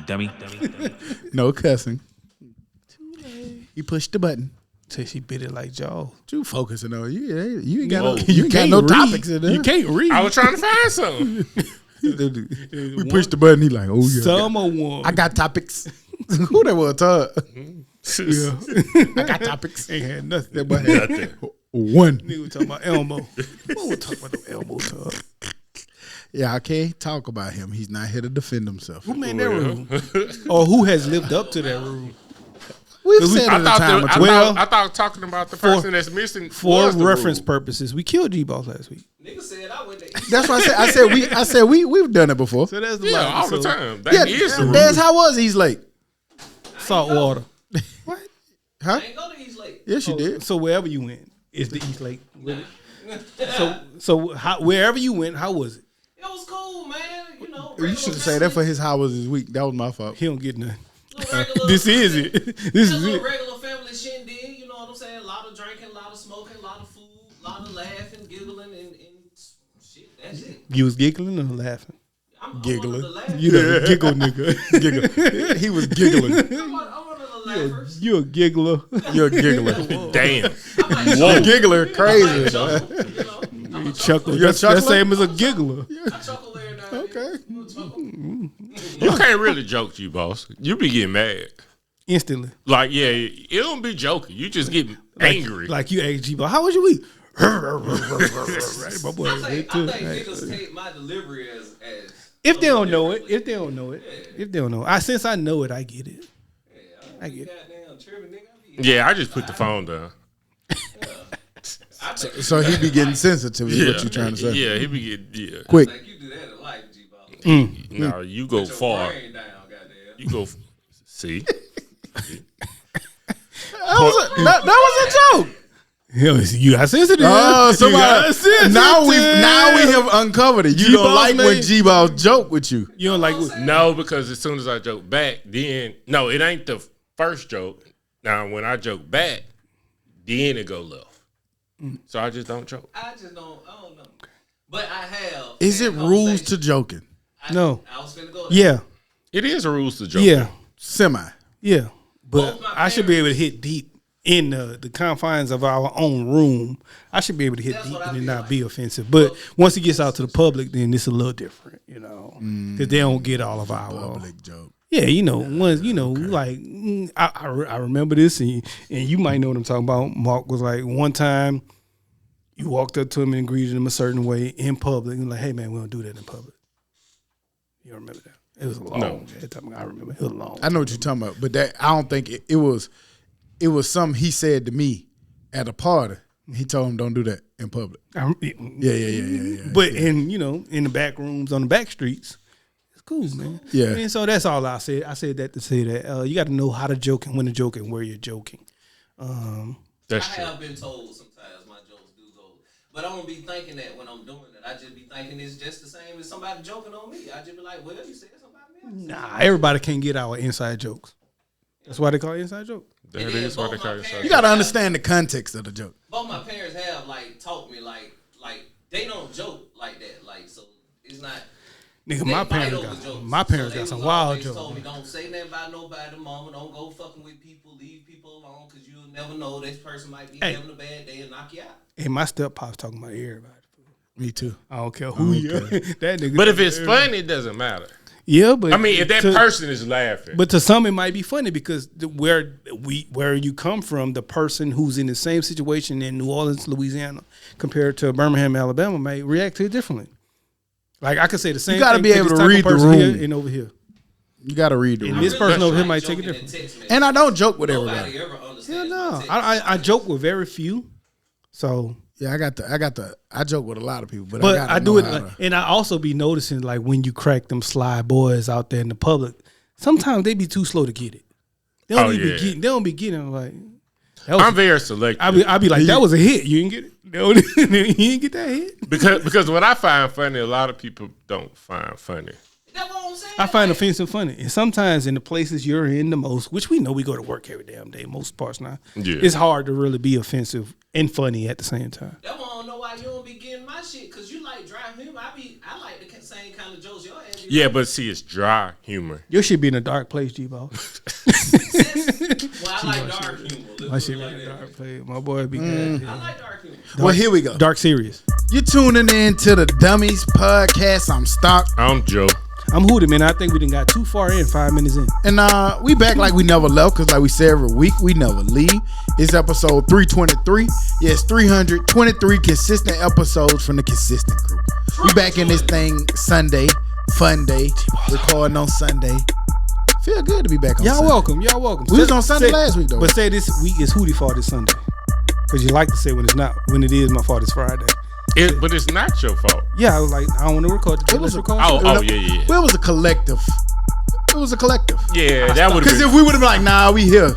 Dummy. No cussing. He pushed the button. Till she bit it like Jaws. You focusing on you ain't got Whoa. no, you got no read. topics in there. You can't read. I was trying to find something. We pushed the button. He like, oh yeah. Someone. I got topics. Who that was? Todd? Yeah. I got topics. Ain't had nothing. That boy Nothing. had One. nigga was talking about Elmo. Who was talking about the Elmo, Todd? Yeah, I can't talk about him. He's not here to defend himself. Who made that rule? Or who has lived up to that rule? We've said it a time or two. I thought talking about the person that's missing For was the reference rule. purposes, we killed G-Boss last week. Nigga said I went to eat. That's why I said we've done it before. So that's the Yeah, line. all the So, time. That Yeah, is the rule. that's how was East Lake. Salt water. Huh? I ain't go to East Lake. Yes, you did. So wherever you went, it's the East Lake. So wherever you went, how was it? It was cool, man. You know, You should say that for his how was his week. That was my fault. He don't get nothing. regular, This is it. This is it. regular family shindig. You know what I'm saying? A lot of drinking, a lot of smoking, a lot of food, a lot of laughing, giggling, and shit. That's it. You was giggling or laughing? I'm Giggling. one of the laughers. You know, giggle nigga. Giggle. He was giggling. I'm one of the laughers. You a giggler. You're a giggler. Damn. Whoa. Giggler, crazy. Chuckle, you know? I'm a Chuckle. You're a That's the chuckler? same as a giggler. I chuckle every now and Okay. then. Chuckle. You can't really joke, you boss. You be getting mad. Instantly. Like, yeah, it don't be joking. You just get angry. Like you asked G-Boss, how was your week? Right, my boy. I think niggas take my delivery as If they don't know it, since I know it, I get it. I get it. goddamn tripping, nigga. Yeah, I just put the phone down. So he be getting sensitive is what you trying to say. Yeah, he be getting, Quick. Like you do that in life, G-Ball. No, you go far. Brain down, goddamn. You go, see? That was a joke. You got sensitive. Oh, somebody. Now we sensitive. have uncovered it. You G-Boss don't like when made- G-Ball joke with you. You don't like No, because as soon as I joke back, then, no, it ain't the first joke. Now, when I joke back, then it go left. So I just don't joke. I don't know. But I have. Is it had rules conversations. to joking? No. I was finna go there. Yeah. It is a rules to joke. Yeah. Semi. Yeah. But Both my I should be able to hit deep in the confines of our own room. I should be able to hit That's deep what I and it feel not like. be offensive. But once it gets out to the public, then it's a little different, you know, because they don't get all of our. Public joke. Yeah, you know, once you know, like I remember this, and you might know what I'm talking about. Mark was like, one time, you walked up to him and greeted him a certain way in public, and like, hey man, we don't do that in public. You don't remember that? It was long. No. Time I remember it was long. I know what you're talking about, but that I don't think it was something he said to me at a party. He told him don't do that in public. Yeah. But in in the back rooms on the back streets, it's cool, man. Yeah. And so that's all I said. I said that to say that you got to know how to joke and when to joke and where you're joking. That's I true. have been told sometimes my jokes do go. But I don't be thinking that when I'm doing it. I just be thinking it's just the same as somebody joking on me. I just be like, well, you said something about me. Nah, everybody can't get our inside jokes. That's why they call it inside joke. That is what they call it. You got to understand the context of the joke. Both my parents have taught me like they don't joke like that. Like so, it's not. Nigga, they my fight parents over got jokes. my parents So got they some was wild always jokes. Told me don't say nothing about nobody, mama. Don't go fucking with people. Leave people alone because you'll never know this person might be having a bad day and knock you out. Hey, my step pop's talking about everybody. Me too. I don't care who you are. That nigga. But if it's funny, it doesn't matter. yeah, but I mean, if that person is laughing. But to some, it might be funny because where you come from, the person who's in the same situation in New Orleans, Louisiana, compared to Birmingham, Alabama, may react to it differently. Like I could say the same. gotta thing be to able this to type of read the person room. here and over here. You got to read the And room. this person over here might take it joking in different. text messages. And I don't joke with Nobody everybody. ever Hell understands. no, my text I messages. joke with very few. So, Yeah, I joke with a lot of people, but but I I do know it, how to- and I also be noticing like when you crack them sly boys out there in the public, sometimes they be too slow to get it. They don't even be getting. They don't be getting like. that was- I'm very selective. I be like, that was a hit. You didn't get it. No, you didn't get that hit. because what I find funny, a lot of people don't find funny. That's what I'm saying. I find offensive funny, and sometimes in the places you're in the most, which we know we go to work every damn day, most parts now. Yeah. It's hard to really be offensive and funny at the same time. That's why I don't know why you don't be getting my shit because you like dry humor. I like the same kind of jokes your ass be Yeah, but see, it's dry humor. Your shit be in a dark place, G-Boss. Well, I like dark humor. My shit be in a dark place. My boy be I like dark humor. Well, here we go. dark serious. You tuning in to the Dummies podcast. I'm Stock. I'm Joe. I'm Hootie, man. I think we done got too far in, 5 minutes in. And we back like we never left, because like we say every week, we never leave. It's episode 323. Yes, 323 consistent episodes from the consistent crew. We back in this thing Sunday, fun day, recording on Sunday. Feel good to be back on Y'all Sunday. welcome. Y'all welcome. We was on Sunday last week, though. But say this week is Hootie fault this Sunday. Because you like to say when it's not, when it is my fault, it's Friday. But it's not your fault. Yeah, I was like, I don't want to record the was Let's a- record. Yeah. Well, it was a collective. It was a collective. Yeah, that would have Because been. if we would have been like, nah, we here, it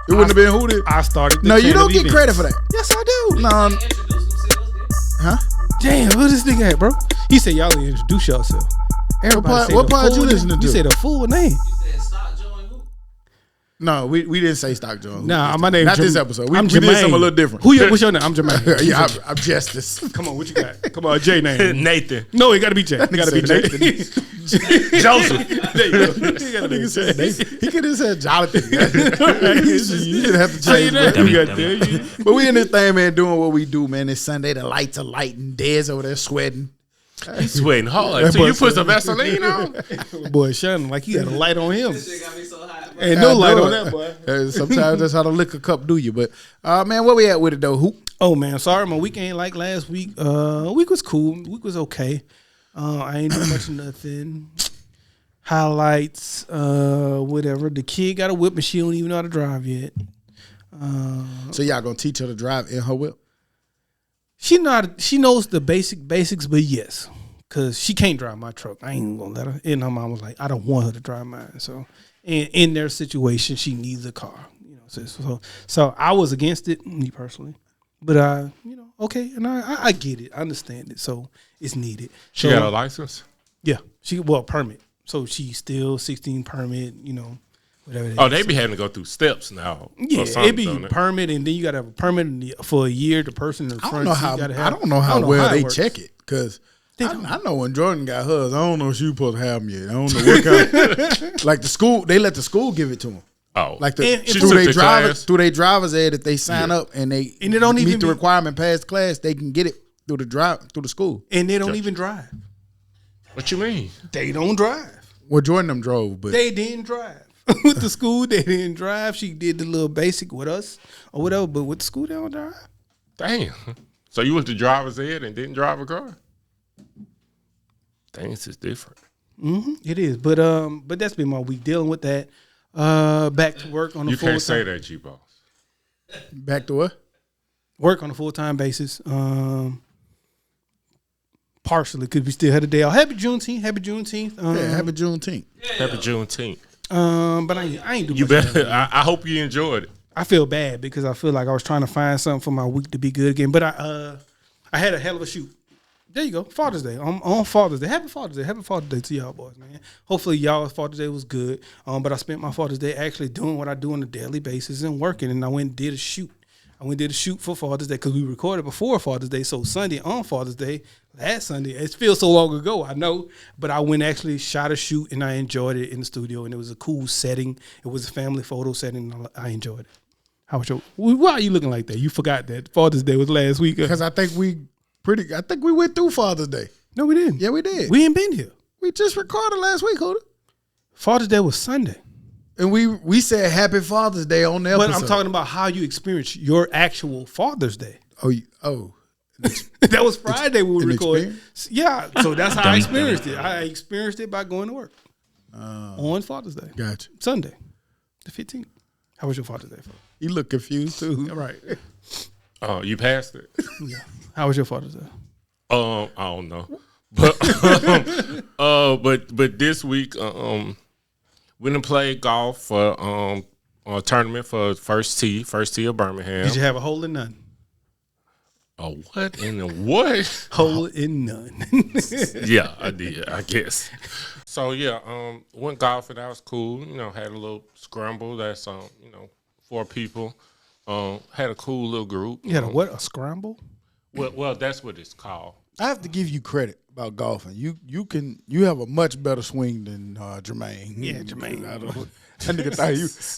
wouldn't have been Hootie. I started the No, you chain don't of get events. credit for that. Yes, I do. No, Introduce themselves. huh? Damn, who this nigga at, bro? He said y'all didn't introduce yourself. Everybody What say the part you full listening name. to? You said the full name. You said Stock, Joe, and who? No, we didn't say Stock Jones. Nah, my name Not this episode. We I'm did Jermaine. something a little different. What's your name? I'm Jermaine. Yeah, I'm Justice. Come on, what you got? Come on, J name. Nathan. No, it gotta be J. It gotta be J. Joseph. There you go. That nigga said Nathan. He could have said Jonathan. You didn't have to Say change that. that. You got there. But we in this thing, man, doing what we do, man. It's Sunday. The lights are lighting. Dez over there sweating. He's sweating hard. So you put some Vaseline on? Boy, shining like he got a light on him. This shit got me so hot, bro. Ain't no I light know on it. that, boy. Sometimes that's how the liquor cup do you. But, man, where we at with it, though? Who? Oh man, sorry, my week ain't like last week. Week was cool. Week was okay. I ain't do much of nothing. Highlights, whatever. The kid got a whip and she don't even know how to drive yet. So y'all going to teach her to drive in her whip? She knows the basics, but yes, because she can't drive my truck. I ain't gonna let her. And her mom was like, I don't want her to drive mine. So, in their situation, she needs a car. You know, so I was against it, me personally. But okay, and I get it, I understand it. So it's needed. She got a license? Yeah, permit. So she's still 16 permit. You know, whatever. It Oh, is. they be having to go through steps now. Yeah, or something, it be don't it? permit, and then you gotta have a permit for a year. The person in the I front don't know seat how. gotta I have. don't know how well it they works. check it, because don't. I know when Jordan got hers. I don't know if she was supposed to have them yet. I don't know what kind. Like the school, they let the school give it to them. Oh. Like And through took their the drivers, class? through their driver's ed, if they sign up and they it don't meet even the be- requirement, pass class, they can get it through the school. And they don't even drive. What you mean? They don't drive. Well, Jordan them drove, but They didn't drive. With the school, they didn't drive. She did the little basic with us or whatever, but with the school, they don't drive. Damn. So you went to driver's ed and didn't drive a car? Things is different. It is, but that's been my week dealing with that. Back to work on a You full can't say time. that, G-Boss. back to what? Work on a full time basis. Partially because we still had a day off. Happy Juneteenth. Happy Juneteenth. Yeah, happy Juneteenth. Happy Juneteenth. But I ain't do You much. better. I hope you enjoyed it. I feel bad because I feel like I was trying to find something for my week to be good again. But I had a hell of a shoot. There you go. Father's Day. On Father's Day. Happy Father's Day. Happy Father's Day to y'all boys, man. Hopefully y'all's Father's Day was good. But I spent my Father's Day actually doing what I do on a daily basis and working. And I went and did a shoot. I went and did a shoot for Father's Day because we recorded before Father's Day. So Sunday on Father's Day, last Sunday, it feels so long ago, I know. But I went actually shot a shoot and I enjoyed it in the studio. And it was a cool setting. It was a family photo setting. And I enjoyed it. How was your? Why are you looking like that? You forgot that Father's Day was last week. Because I think we went through Father's Day. No, we didn't. Yeah, we did. We ain't been here. We just recorded last week, Huda. Father's Day was Sunday. And we said Happy Father's Day on the episode. But I'm talking about how you experience your actual Father's Day. Oh. That was Friday when we an recorded. Yeah, so that's how I experienced it. I experienced it by going to work on Father's Day. Gotcha. Sunday, the 15th. How was your Father's Day? You look confused too. Right. Oh, you passed it. Yeah. How was your Father's Day? I don't know, but this week, we done played golf for a tournament for first tee of Birmingham. Did you have a hole in none? A what in the what? Hole in none. Yeah, I did. I guess. So yeah, went golfing. That was cool. You know, had a little scramble. That's 4 people. Had a cool little group. You had a what? A scramble? Well, that's what it's called. I have to give you credit about golfing. You have a much better swing than Jermaine. Yeah, Jermaine. I don't know. That nigga thought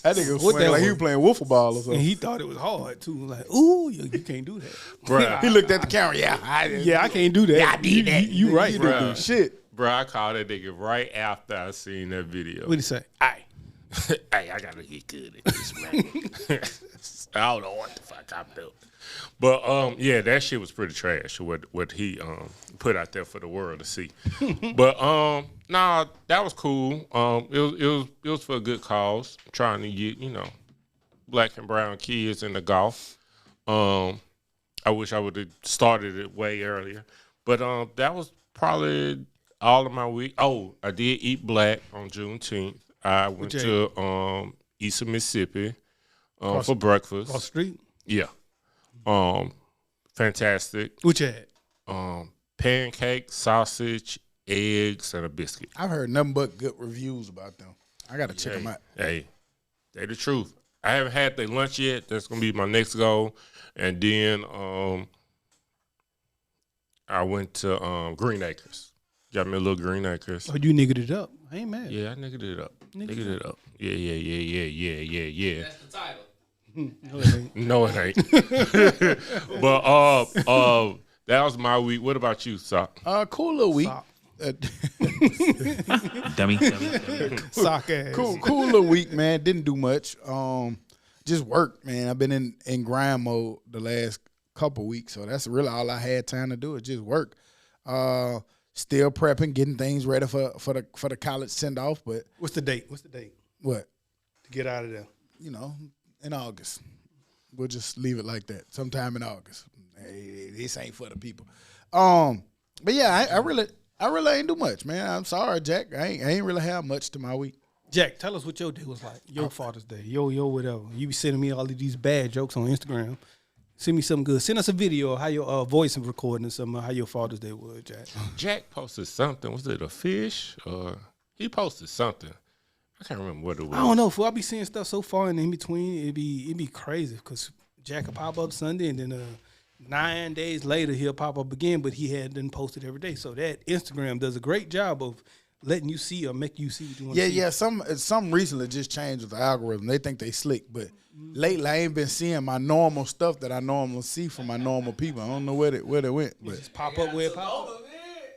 that nigga was What swinging that like he was? was playing wiffle ball or something. And he thought it was hard too. Like, ooh, you can't do that. Bruh. He looked at the camera. Yeah, I can't do that. Yeah, I did that. You right, You bro. didn't do shit. Bro, I called that nigga right after I seen that video. What did he say? Aye. Hey, I gotta get good at this, man. I don't know what the fuck I'm doing. But yeah, that shit was pretty trash. What he put out there for the world to see. But nah, that was cool. It was for a good cause, trying to get black and brown kids into golf. I wish I would have started it way earlier. But that was probably all of my week. Oh, I did eat black on Juneteenth. I went to Eastern Mississippi for breakfast. Cross the street. Yeah. Fantastic. What you had? Pancake, sausage, eggs, and a biscuit. I've heard nothing but good reviews about them. I gotta check them out. Hey, they the truth. I haven't had their lunch yet. That's gonna be my next goal. And then I went to Green Acres. Got me a little Green Acres. Oh, you niggered it up. I ain't mad. Yeah, I niggered it up. Niggered it up. Yeah. That's the title. No, it ain't. No, it ain't. But that was my week. What about you, Sock? Cool little week. Sock. Dummy. Sock ass. Cool little week, man. Didn't do much. Just work, man. I've been in grind mode the last couple weeks, so that's really all I had time to do is just work. Still prepping, getting things ready for the college send off. But What's the date? what? To get out of there. In August. We'll just leave it like that. Sometime in August. Hey, this ain't for the people. But yeah, I really ain't do much, man. I'm sorry, Jack. I ain't really have much to my week. Jack, tell us what your day was like. Your Father's Day. Yo, whatever. You be sending me all of these bad jokes on Instagram. Send me something good. Send us a video of how your voice recording and something, how your Father's Day was, Jack. Jack posted something. Was it a fish? Or he posted something. I can't remember what it was. I don't know. Fool, I be seeing stuff so far in between. It'd be crazy because Jack will pop up Sunday and then 9 days later he'll pop up again, but he hadn't posted every day. So that Instagram does a great job of letting you see or make you see what you want to see. Yeah. Some recently just changed with the algorithm. They think they slick, but lately I ain't been seeing my normal stuff that I normally see from my normal people. I don't know where they went, but Just pop up where it pop up.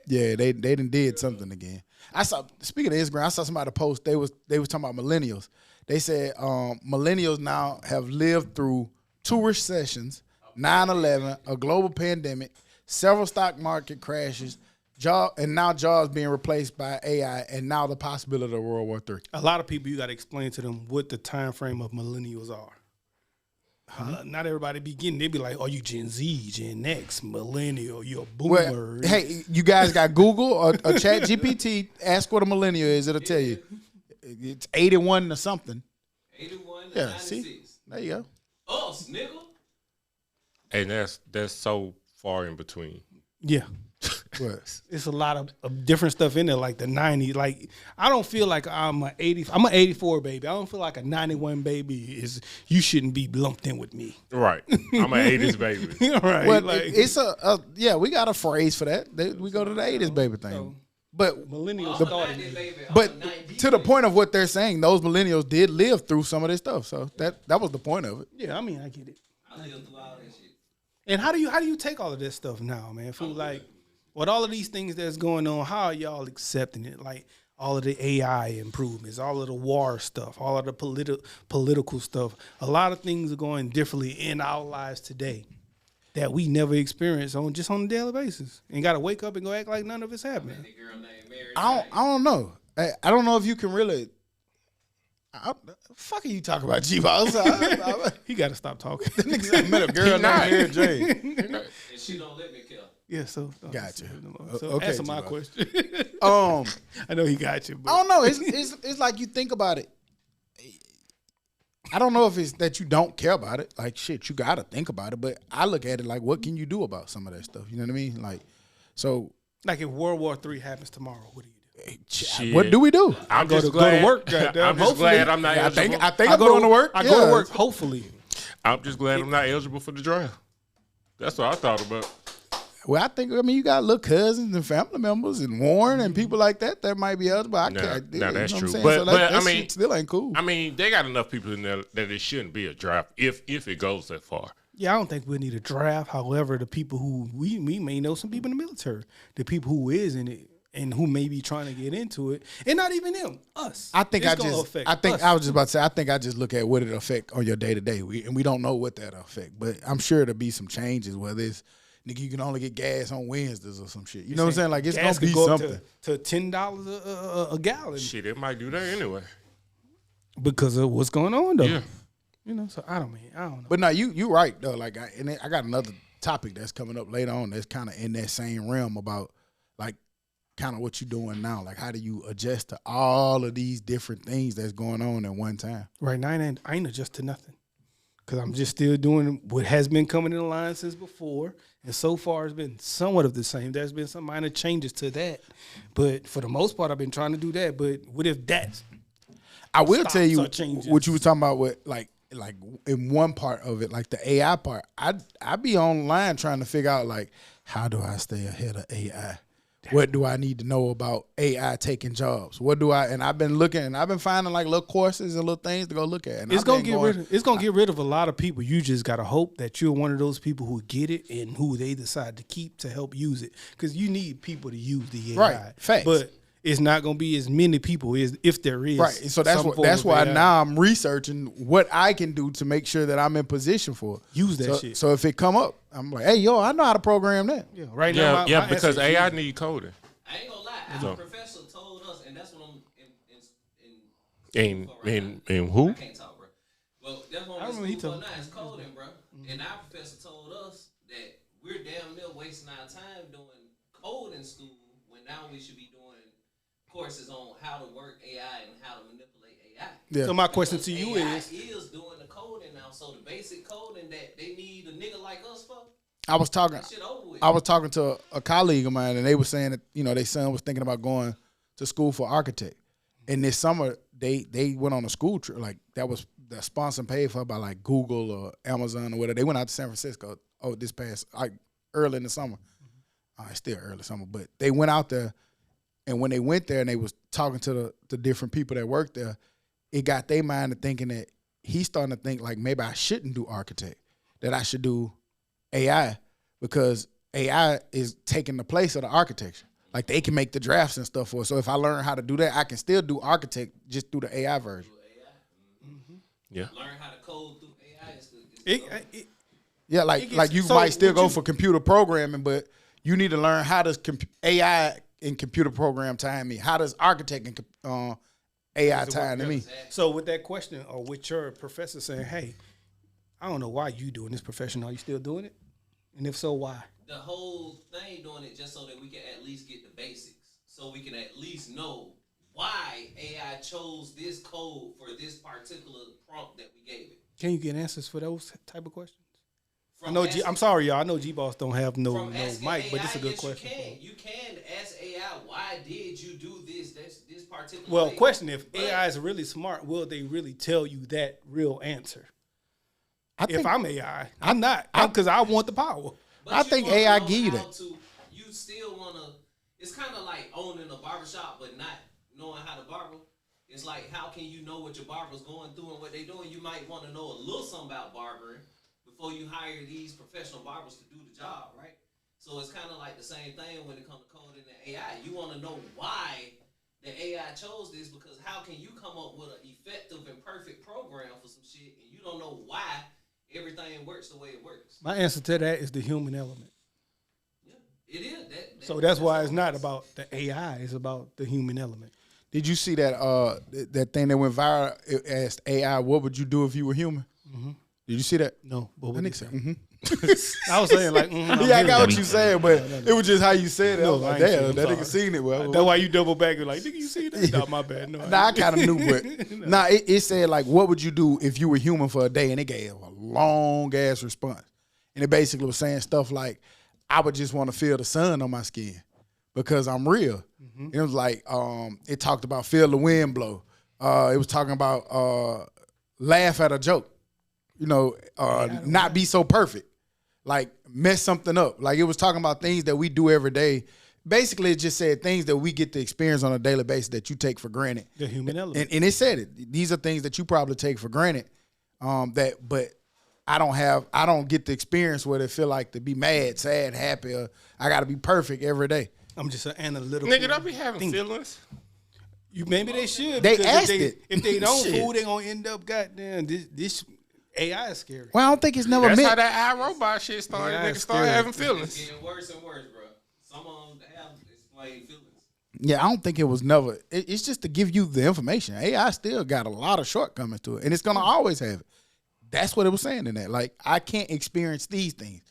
yeah, they did something again. I saw, speaking of Instagram, I saw somebody post, they was talking about millennials. They said millennials now have lived through 2 recessions, 9/11, a global pandemic, several stock market crashes, and now jobs being replaced by AI, and now the possibility of World War III. A lot of people, you got to explain to them what the time frame of millennials are. Not everybody be getting. They be like, "Oh, you Gen Z, Gen X, millennial, you a boomer." Well, hey, you guys got Google or Chat GPT, ask what a millennial is, it'll tell you. It's 81 or something. 81 to Yeah, 96. see? There you go. Us, nigga. And that's so far in between. Yeah, What? it's a lot of different stuff in there, like the 90s. Like, I don't feel like I'm an 84 baby. I don't feel like a 91 baby is. You shouldn't be lumped in with me. Right. I'm an 80s baby. Right? Well, like, it's yeah, we got a phrase for that. We go to the 80s baby thing. But millennials I'm a started. 90 baby. I'm but a 90 to the baby. point of what they're saying, those millennials did live through some of this stuff. So that was the point of it. Yeah, I mean, I get it. I lived through all that shit. And how do you take all of this stuff now, man? Feel like with all of these things that's going on, how are y'all accepting it? Like all of the AI improvements, all of the war stuff, all of the political stuff. A lot of things are going differently in our lives today that we never experienced on a daily basis. And got to wake up and go act like none of it's happening. The girl named Mary. I don't know. I don't know if you can really. Fuck are you talking about, G-Boss? He got to stop talking. I met a girl named Mary Jane. And she don't let me kill. Yeah, so Gotcha. So Okay, answer my T-Boss. question. I I know he got you, but don't know. It's like you think about it. I don't know if it's that you don't care about it. Like, shit, you got to think about it. But I look at it like, what can you do about some of that stuff? You know what I mean? Like, so like if World War III happens tomorrow, what do you do? Shit. what do we do? I'm go just to- go to glad. work, goddamn. I'm just Hopefully. glad I'm not I eligible. think I'm going to work. I go to work, hopefully. I'm just glad I'm not eligible for the draft. That's what I thought about. Well, I mean, you got little cousins and family members and Warren and people like that might be others, but I can't. No, that's true. But But that I mean, shit still ain't cool. I mean, they got enough people in there that it shouldn't be a draft if it goes that far. Yeah, I don't think we need a draft. However, the people who we may know some people in the military, the people who is in it and who may be trying to get into it, and not even them, us. I think It's I gonna just, affect I think us. I was just about to say, I think I just look at what it affect on your day to day, and we don't know what that affect, but I'm sure there'll be some changes. Whether it's nigga, you can only get gas on Wednesdays or some shit. You know what I'm saying? Like it's Gas gonna be could go up something. to $10 a gallon Shit, it might do that anyway. because of what's going on though. Yeah. You know, so I don't know. But no, you right though. Like, I got another topic that's coming up later on that's kind of in that same realm about like kind of what you doing now. Like, how do you adjust to all of these different things that's going on at one time? Right now, I ain't adjust to nothing because I'm just still doing what has been coming in line since before, and so far it's been somewhat of the same. There's been some minor changes to that, but for the most part, I've been trying to do that. But what if that's I will stops tell you or changes? what you were talking about with like in one part of it, like the AI part. I be online trying to figure out like how do I stay ahead of AI. What do I need to know about AI taking jobs? What do I? And I've been looking, and I've been finding like little courses and little things to go look at. And It's gonna get rid of a lot of people. You just gotta hope that you're one of those people who get it and who they decide to keep to help use it. Because you need people to use the AI. Right, facts. But it's not gonna be as many people as if there is. Right. So that's why now I'm researching what I can do to make sure that I'm in position for it. Use that so, shit. So if it come up, I'm like, hey, yo, I know how to program that. Yeah, right now. Yeah, my because answer is AI need coding. I ain't gonna lie. So- Our professor told us, and that's what I'm in And who? I can't talk, bro. Well, that's what I I'm remember he in school told- for now. It's coding, bro. And our professor told us that we're damn near wasting our time doing code in school when now we should be doing courses on how to work AI and how to manipulate AI. Yeah. So my question to you AI is, doing the coding now. So the basic coding that they need a nigga like us for, I was talking. that shit over with. I was talking to a colleague of mine, and they were saying that their son was thinking about going to school for architect. And this summer, they went on a school trip, like that was the sponsor paid for by like Google or Amazon or whatever. They went out to San Francisco. This past like early in the summer. It's still early summer, but they went out there, and when they went there and they was talking to the different people that worked there, it got their mind to thinking that he's starting to think like maybe I shouldn't do architect, that I should do AI because AI is taking the place of the architecture. Like they can make the drafts and stuff for us. So if I learn how to do that, I can still do architect just through the AI version. Yeah. Learn how to code through AI. Yeah, like you might still go for computer programming, but you need to learn how does AI and computer program tie me? How does architect and AI tie into me? so with that question or with your professor saying, hey, I don't know why you doing this profession. Are you still doing it? And if so, why? The whole thing doing it just so that we can at least get the basics, so we can at least know why AI chose this code for this particular prompt that we gave it. Can you get answers for those type of questions? From I know. asking- I'm sorry, y'all. I know G-Boss don't have no from asking mic, but AI, this is a good yes, question. You can ask AI, why did you do this? This particular. Well, way? question: if But- AI is really smart, will they really tell you that real answer? I If think, I'm AI, I'm not, because I want the power. But I you think wanna AI know give you how that. You still wanna. It's kind of like owning a barbershop, but not knowing how to barber. It's like, how can you know what your barber's going through and what they're doing? You might want to know a little something about barbering before you hire these professional barbers to do the job, right? So it's kind of like the same thing when it comes to coding and AI. You want to know why the AI chose this, because how can you come up with an effective and perfect program for some shit and you don't know why everything works the way it works? My answer to that is the human element. Yeah, it is. So that's why it's all not it is. about the AI; it's about the human element. did you see that that thing that went viral? It asked AI, "What would you do if you were human?" Did you see that? No, but I what think they so. say. I was saying like, Yeah, I got what you saying, but it was just how you said it. I No, was like, I ain't damn, seen it. that I'm nigga sorry. seen it. Well, That's why you double back and like, nigga, you see that? No, my bad. No, Nah, I kind of knew, but it said like, what would you do if you were human for a day? And it gave a long ass response, and it basically was saying stuff like, I would just want to feel the sun on my skin because I'm real. It was like, it talked about feel the wind blow. It was talking about laugh at a joke, not be so perfect. like mess something up. Like it was talking about things that we do every day. Basically, it just said things that we get to experience on a daily basis that you take for granted. The human element. And it said it. These are things that you probably take for granted. But I don't get the experience what it feel like to be mad, sad, happy, or I got to be perfect every day. I'm just an analytical. Nigga, don't be having feelings. Maybe they should. They because asked if it. If they don't Shit. fool, they gonna end up goddamn this AI is scary. Well, I don't think it's never That's meant. how that iRobot shit started. Yeah, Niggas it's started scary. having It's feelings. getting worse and worse, bro. Some of them have explained feelings. Yeah, I don't think it was never. It's just to give you the information. AI still got a lot of shortcomings to it, and it's gonna always have it. That's what it was saying in that. Like, I can't experience these things.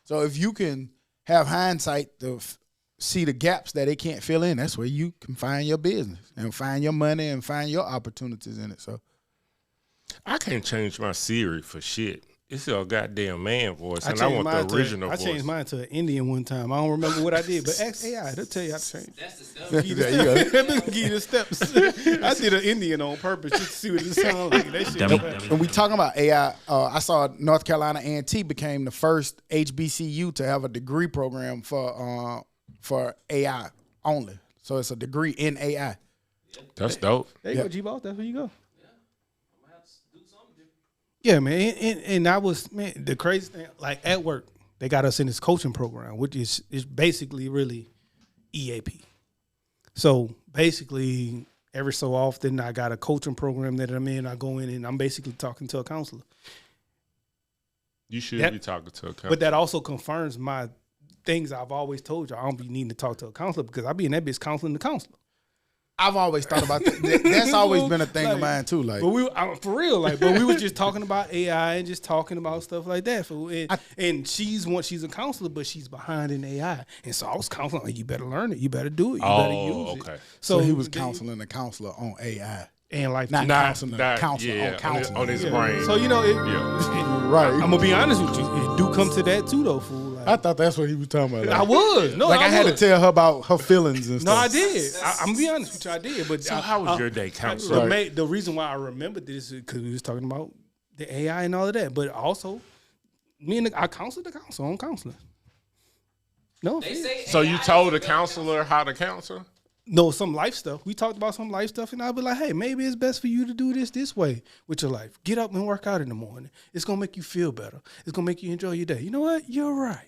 So if you can have hindsight to see the gaps that it can't fill in, that's where you can find your business and find your money and find your opportunities in it. So I can't change my Siri for shit. It's a goddamn man voice, and I changed want mine the original I voice. changed mine to an Indian one time. I don't remember what I did, but ask AI. They'll tell you how to change. That's the stuff. there you go. They'll give you the steps. I did an Indian on purpose just to see what it sounded like. That shit. When we talking about AI, I saw North Carolina A&T became the first HBCU to have a degree program for AI only. So it's a degree in AI. That's dope. There you go, G-Ball. That's where you go. I'm gonna have to do something different. Yeah, man. And I was, man, the crazy thing, like at work, they got us in this coaching program, which is basically really EAP. So basically, every so often, I got a coaching program that I'm in. I go in and I'm basically talking to a counselor. You should be talking to a counselor. But that also confirms my things I've always told you. I don't be needing to talk to a counselor because I be in that bitch counseling the counselor. I've always thought about that. That's always been a thing of mine too. Like, But for real, like, but we was just talking about AI and just talking about stuff like that. So, and she's a counselor, but she's behind in AI. And so I was counseling, like, you better learn it, you better do it, you better use okay. it. so he was counseling the counselor on AI, and life. not Nah, counseling the nah, counselor yeah, on counseling. on his Yeah. brain. So Yeah. Right. I'm gonna be honest with you, it do come to that too, though, fool. Like, I thought that's what he was talking about. I was no, like I had to was. tell her about her feelings and No, stuff. I did. I'm gonna be honest with you, I did. But So how was your day counseling? The reason why I remembered this is because we was talking about the AI and all of that. But also, I counseled the counsel on counseling. No, They say So you AI told is the counselor how to counsel? no, some life stuff. We talked about some life stuff, and I'll be like, hey, maybe it's best for you to do this way with your life. Get up and work out in the morning. It's gonna make you feel better. It's gonna make you enjoy your day. You know what? You're right.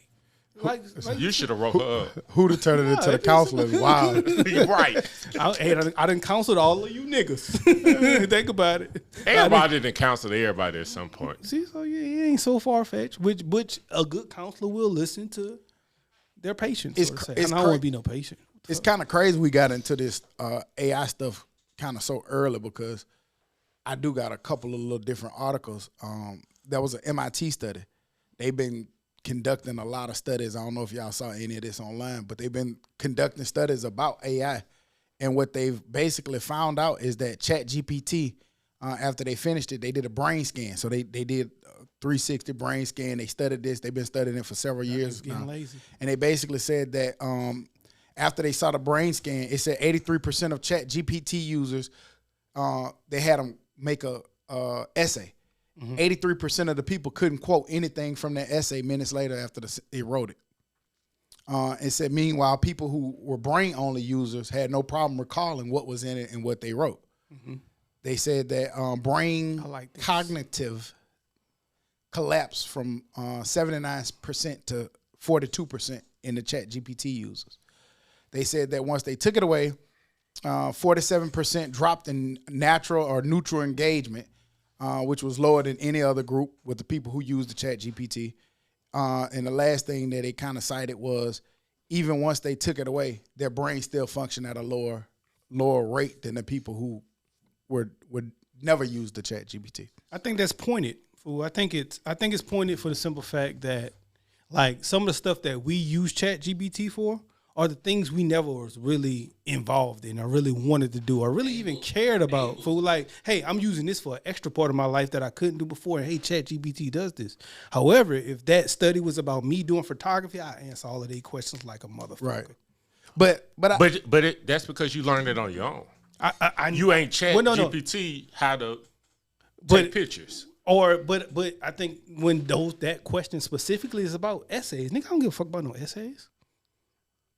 Like You should have wrote her up. Who to turn it into the counselor is wild. You're right. I done counseled all of you niggas. Think about it. Everybody didn't counsel everybody at some point. See, so yeah, it ain't so far fetched. Which a good counselor will listen to their patients. It's So to say. cr- it's And I don't cra- want to be no patient. It's kind of crazy we got into this AI stuff kind of so early because I do got a couple of little different articles. That was an MIT study. They've been conducting a lot of studies. I don't know if y'all saw any of this online, but they've been conducting studies about AI. And what they've basically found out is that ChatGPT, after they finished it, they did a brain scan. So they did a 360 brain scan. They studied this. They've been studying it for several years Getting now. lazy. And they basically said that after they saw the brain scan, it said 83% of ChatGPT users, they had them make a essay. 83% of the people couldn't quote anything from that essay minutes later after they wrote it. It said, meanwhile, people who were brain-only users had no problem recalling what was in it and what they wrote. They said that brain like this. cognitive collapsed from 79% to 42% in the ChatGPT users. They said that once they took it away, 47% dropped in natural or neutral engagement, which was lower than any other group with the people who used the ChatGPT. And the last thing that they kind of cited was even once they took it away, their brain still functioned at a lower rate than the people who would never use the ChatGPT. I think that's pointed. Fool. I think it's pointed for the simple fact that, like, some of the stuff that we use ChatGPT for are the things we never was really involved in or really wanted to do or really even cared about. For like, hey, I'm using this for an extra part of my life that I couldn't do before. And hey, ChatGPT does this. However, if that study was about me doing photography, I answer all of these questions like a motherfucker. Right. But That's because you learned it on your own. I You ain't chat Well, no. GPT how to But- take pictures. But I think when that question specifically is about essays, nigga, I don't give a fuck about no essays.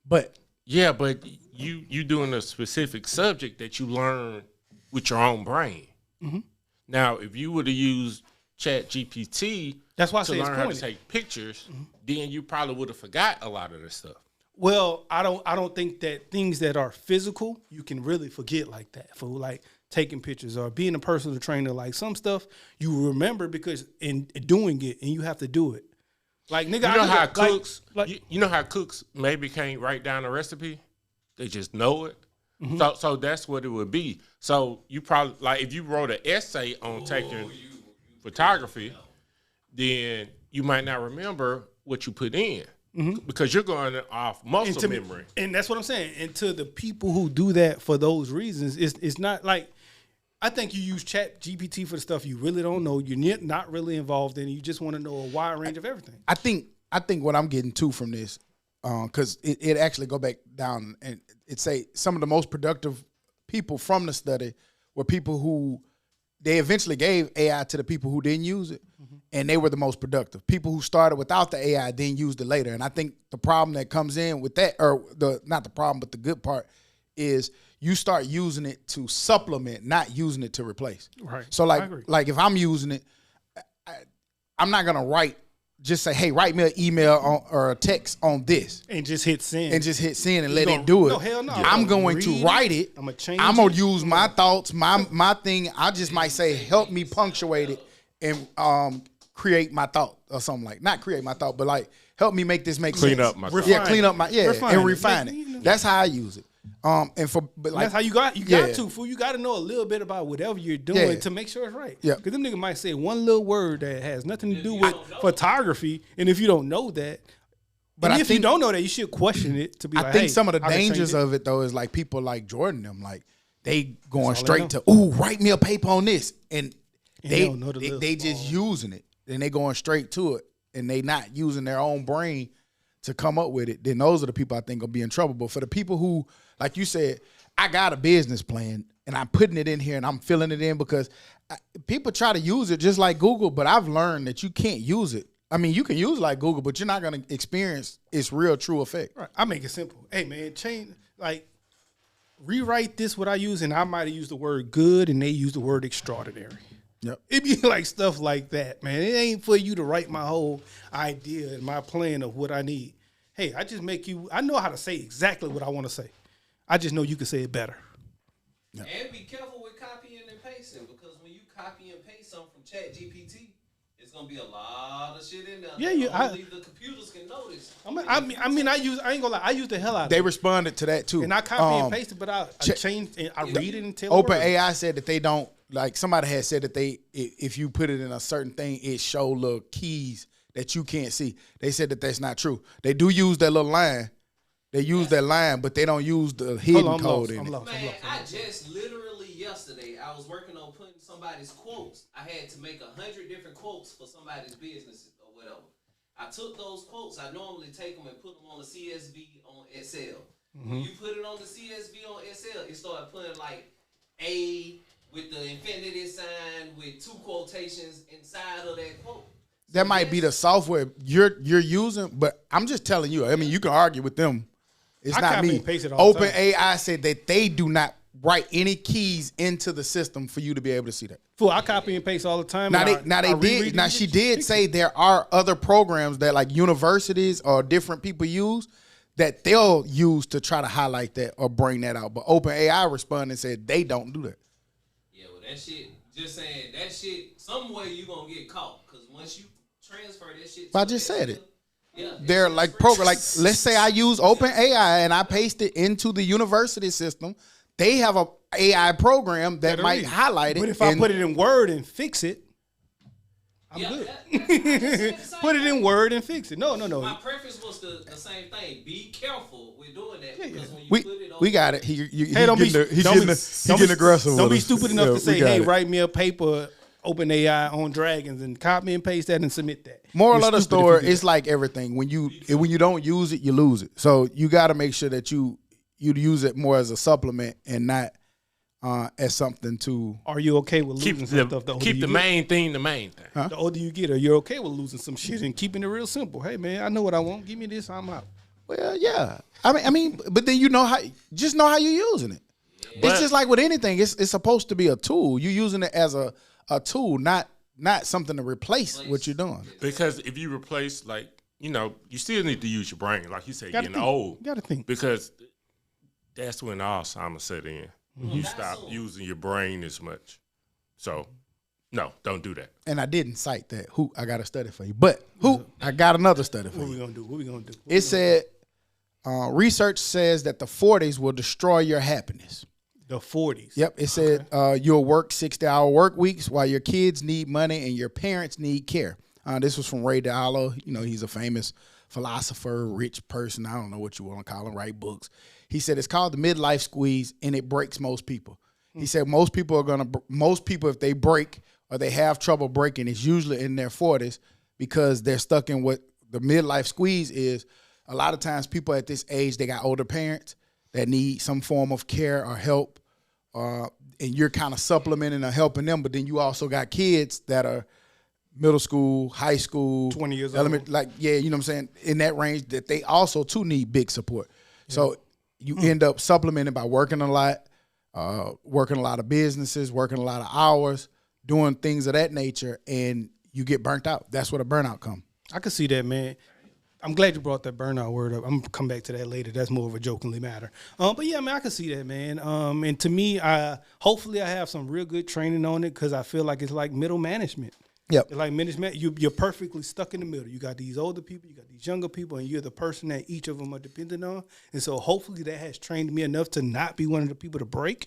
But Yeah, but you doing a specific subject that you learn with your own brain. Mm-hmm. Now, if you would have used Chat GPT That's why I to say it's learn how to pointed. take pictures, then you probably would have forgot a lot of this stuff. Well, I don't think that things that are physical you can really forget like that. For like taking pictures or being a personal trainer, like some stuff you remember because in doing it and you have to do it. Like nigga, You know how like, cooks, like you know how cooks maybe can't write down a recipe, they just know it. So that's what it would be. So you probably like if you wrote an essay on taking photography, then you might not remember what you put in because you're going off muscle memory. And that's what I'm saying. And to the people who do that for those reasons, it's not like I think you use Chat GPT for the stuff you really don't know. You're not really involved in. You just want to know a wide range of everything. I think what I'm getting to from this, because it actually go back down and it say some of the most productive people from the study were people who they eventually gave AI to the people who didn't use it, and they were the most productive. People who started without the AI then used it later. And I think the problem that comes in with that, or not the problem, but the good part is you start using it to supplement, not using it to replace. Right. So I agree. like if I'm using it, I'm not gonna just say, hey, write me an email or a text on this. And just hit send. And just hit send and let it do it. No, hell no. I'm going to write it. I'm gonna change I'm gonna it. use my thoughts, my thing. I just might say, help me punctuate it and create my thought or something like. Not create my thought, but like help me make this make Clean sense. up my thought. Yeah, clean up my Refine and it. refine it. That's how I use it. But like That's how you got Yeah. to, fool. You got to know a little bit about whatever you're doing Yeah. to make sure it's right. Yeah. Because them niggas might say one little word that has nothing to do with photography, and if you don't know that, But and I if you think- don't know that, you should question it to be I like, think hey, some of the I can change dangers it. of it though is like people like Jordan them, like they going all they straight know. to, ooh, write me a paper on this. And they don't know the little they just using it. And they going straight to it. And they not using their own brain to come up with it. Then those are the people I think will be in trouble. But for the people who, like you said, I got a business plan and I'm putting it in here and I'm filling it in because people try to use it just like Google, but I've learned that you can't use it. I mean, you can use it like Google, but you're not going to experience its real true effect. Right. I make it simple. Hey man, change like rewrite this what I use, and I might have used the word good, and they use the word extraordinary. Yep. It be like stuff like that, man. It ain't for you to write my whole idea and my plan of what I need. Hey, I just make you. I know how to say exactly what I want to say. I just know you can say it better. And be careful with copying and pasting because when you copy and paste something from Chat GPT, it's gonna be a lot of shit in there. Yeah, that only the computers can notice. I ain't gonna lie. I use the hell out of They it. responded to that too. And I copy and paste it, but I change and I read it and tell Open words. AI said that they don't, like somebody had said that if you put it in a certain thing, it show little keys that you can't see. They said that that's not true. They do use that little line. They use that line, but they don't use the hidden code in it. Man, I just literally yesterday, I was working on putting somebody's quotes. I had to make 100 different quotes for somebody's business or whatever. I took those quotes. I normally take them and put them on the CSV on Excel. When you put it on the CSV on Excel, it started putting like A with the infinity sign with two quotations inside of that quote. That might be the software you're using, but I'm just telling you. I mean, you can argue with them. It's I not copy me. and paste it all the Open time. AI said that they do not write any keys into the system for you to be able to see that. Fool, I copy and paste all the time. Now and they I reread did. it Now and she just did fix say it. there are other programs that like universities or different people use that they'll use to try to highlight that or bring that out. But OpenAI responded and said they don't do that. Yeah, well, that shit, just saying, that shit, somewhere you gonna get caught. Because once you transfer that shit to I just said it. Yeah, They're like program. Like let's say I use OpenAI and I paste it into the university system. They have a AI program that might read it. highlight it. But if I put it in Word and fix it, I'm Yeah, good. I just said the same Put it in thing. Word and fix it. No. My preference was the same thing. Be careful with doing that because when you we put it on, we got it. Hey, don't be getting aggressive. Don't with be us. stupid enough Yeah, to say, we got "Hey, it. write me a paper, open AI on Dragons, and copy and paste that and submit that." Moral You're of the stupid if story, you do it's that. like everything. When you don't use it, you lose it. So you got to make sure that you use it more as a supplement and not as something to. Are you okay with losing some stuff? Keep the main thing the main thing. Huh? The older you get, are you okay with losing some shit and keeping it real simple? Hey man, I know what I want. Give me this, I'm out. Well, yeah. I mean, but then you know how you're using it. It's just like with anything. It's supposed to be a tool. You're using it as a tool, not something to replace what you're doing. Because if you replace, like, you still need to use your brain, like you said, getting old. You gotta think. Because that's when Alzheimer's set in. You stop using your brain as much. So, no, don't do that. And I didn't cite that. I got a study for you. But I got another study for you. What we gonna do? It said research says that the 40s will destroy your happiness. The 40s. Yep. It said you'll work 60-hour work weeks while your kids need money and your parents need care. This was from Ray Dalio. He's a famous philosopher, rich person. I don't know what you want to call him, write books. He said it's called the midlife squeeze, and it breaks most people. He said most people, if they break or they have trouble breaking, it's usually in their 40s because they're stuck in what the midlife squeeze is. A lot of times people at this age, they got older parents that need some form of care or help, and you're kind of supplementing or helping them, but then you also got kids that are middle school, high school, 20 years old. Like, you know what I'm saying, in that range that they also too need big support. Yeah. So you end up supplementing by working a lot of businesses, working a lot of hours, doing things of that nature, and you get burnt out. That's where the burnout come. I can see that, man. I'm glad you brought that burnout word up. I'm gonna come back to that later. That's more of a jokingly matter. But yeah, man, I can see that, man. And to me, hopefully I have some real good training on it because I feel like it's like middle management. Yep. Like management, you're perfectly stuck in the middle. You got these older people, you got these younger people, and you're the person that each of them are dependent on. And so hopefully that has trained me enough to not be one of the people to break.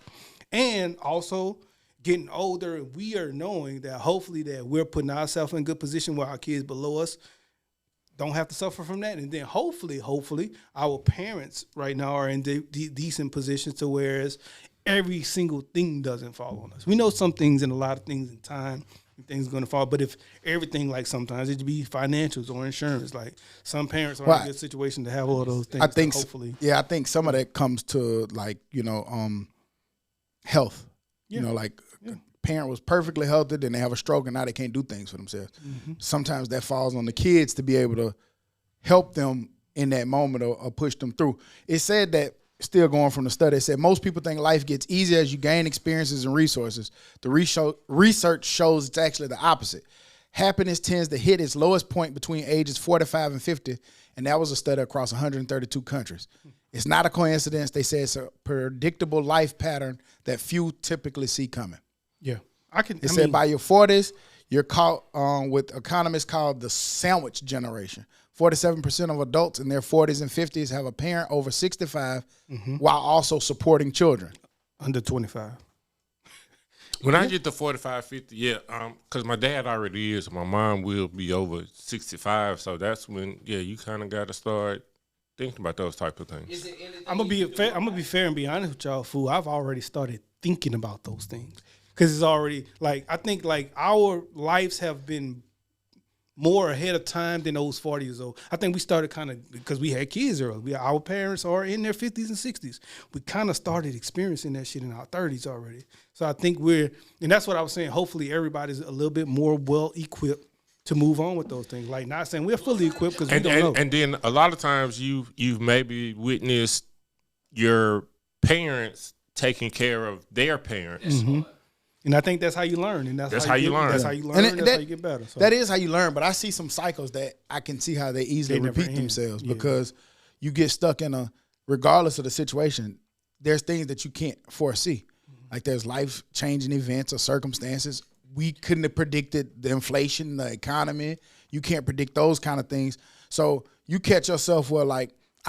And also getting older, we are knowing that hopefully that we're putting ourselves in a good position where our kids below us don't have to suffer from that. And then hopefully our parents right now are in decent positions to whereas every single thing doesn't fall on us. We know some things and a lot of things in time, things are going to fall. But if everything, like sometimes it'd be financials or insurance, like some parents are in a good situation to have all those things. I think, hopefully. I think some of that comes to like, health. Parent was perfectly healthy, then they have a stroke and now they can't do things for themselves. Mm-hmm. Sometimes that falls on the kids to be able to help them in that moment or push them through. It said that, still going from the study, it said most people think life gets easier as you gain experiences and resources. The research shows it's actually the opposite. Happiness tends to hit its lowest point between ages 45 and 50, and that was a study across 132 countries. It's not a coincidence. They say it's a predictable life pattern that few typically see coming. Yeah. It said by your 40s, you're caught with economists called the sandwich generation. 47% of adults in their 40s and 50s have a parent over 65 while also supporting children. Under 25. When I get to 45, 50, because my dad already is. My mom will be over 65, so that's when, you kind of got to start thinking about those type of things. I'm gonna be fair and be honest with y'all, fool. I've already started thinking about those things because it's already I think our lives have been more ahead of time than those 40 years old. I think we started kind of because we had kids early. Our parents are in their 50s and 60s. We kind of started experiencing that shit in our 30s already. So I think and that's what I was saying. Hopefully everybody's a little bit more well equipped to move on with those things. Like not saying we're fully equipped because we don't know. And then a lot of times you've maybe witnessed your parents taking care of their parents. Mm-hmm. And I think that's how you learn. And that's how you learn. That's how you learn. And that's how you get better. So. That is how you learn. But I see some cycles that I can see how they easily repeat themselves because you get stuck in regardless of the situation, there's things that you can't foresee. Mm-hmm. Like there's life-changing events or circumstances. We couldn't have predicted the inflation, the economy. You can't predict those kind of things. So you catch yourself where I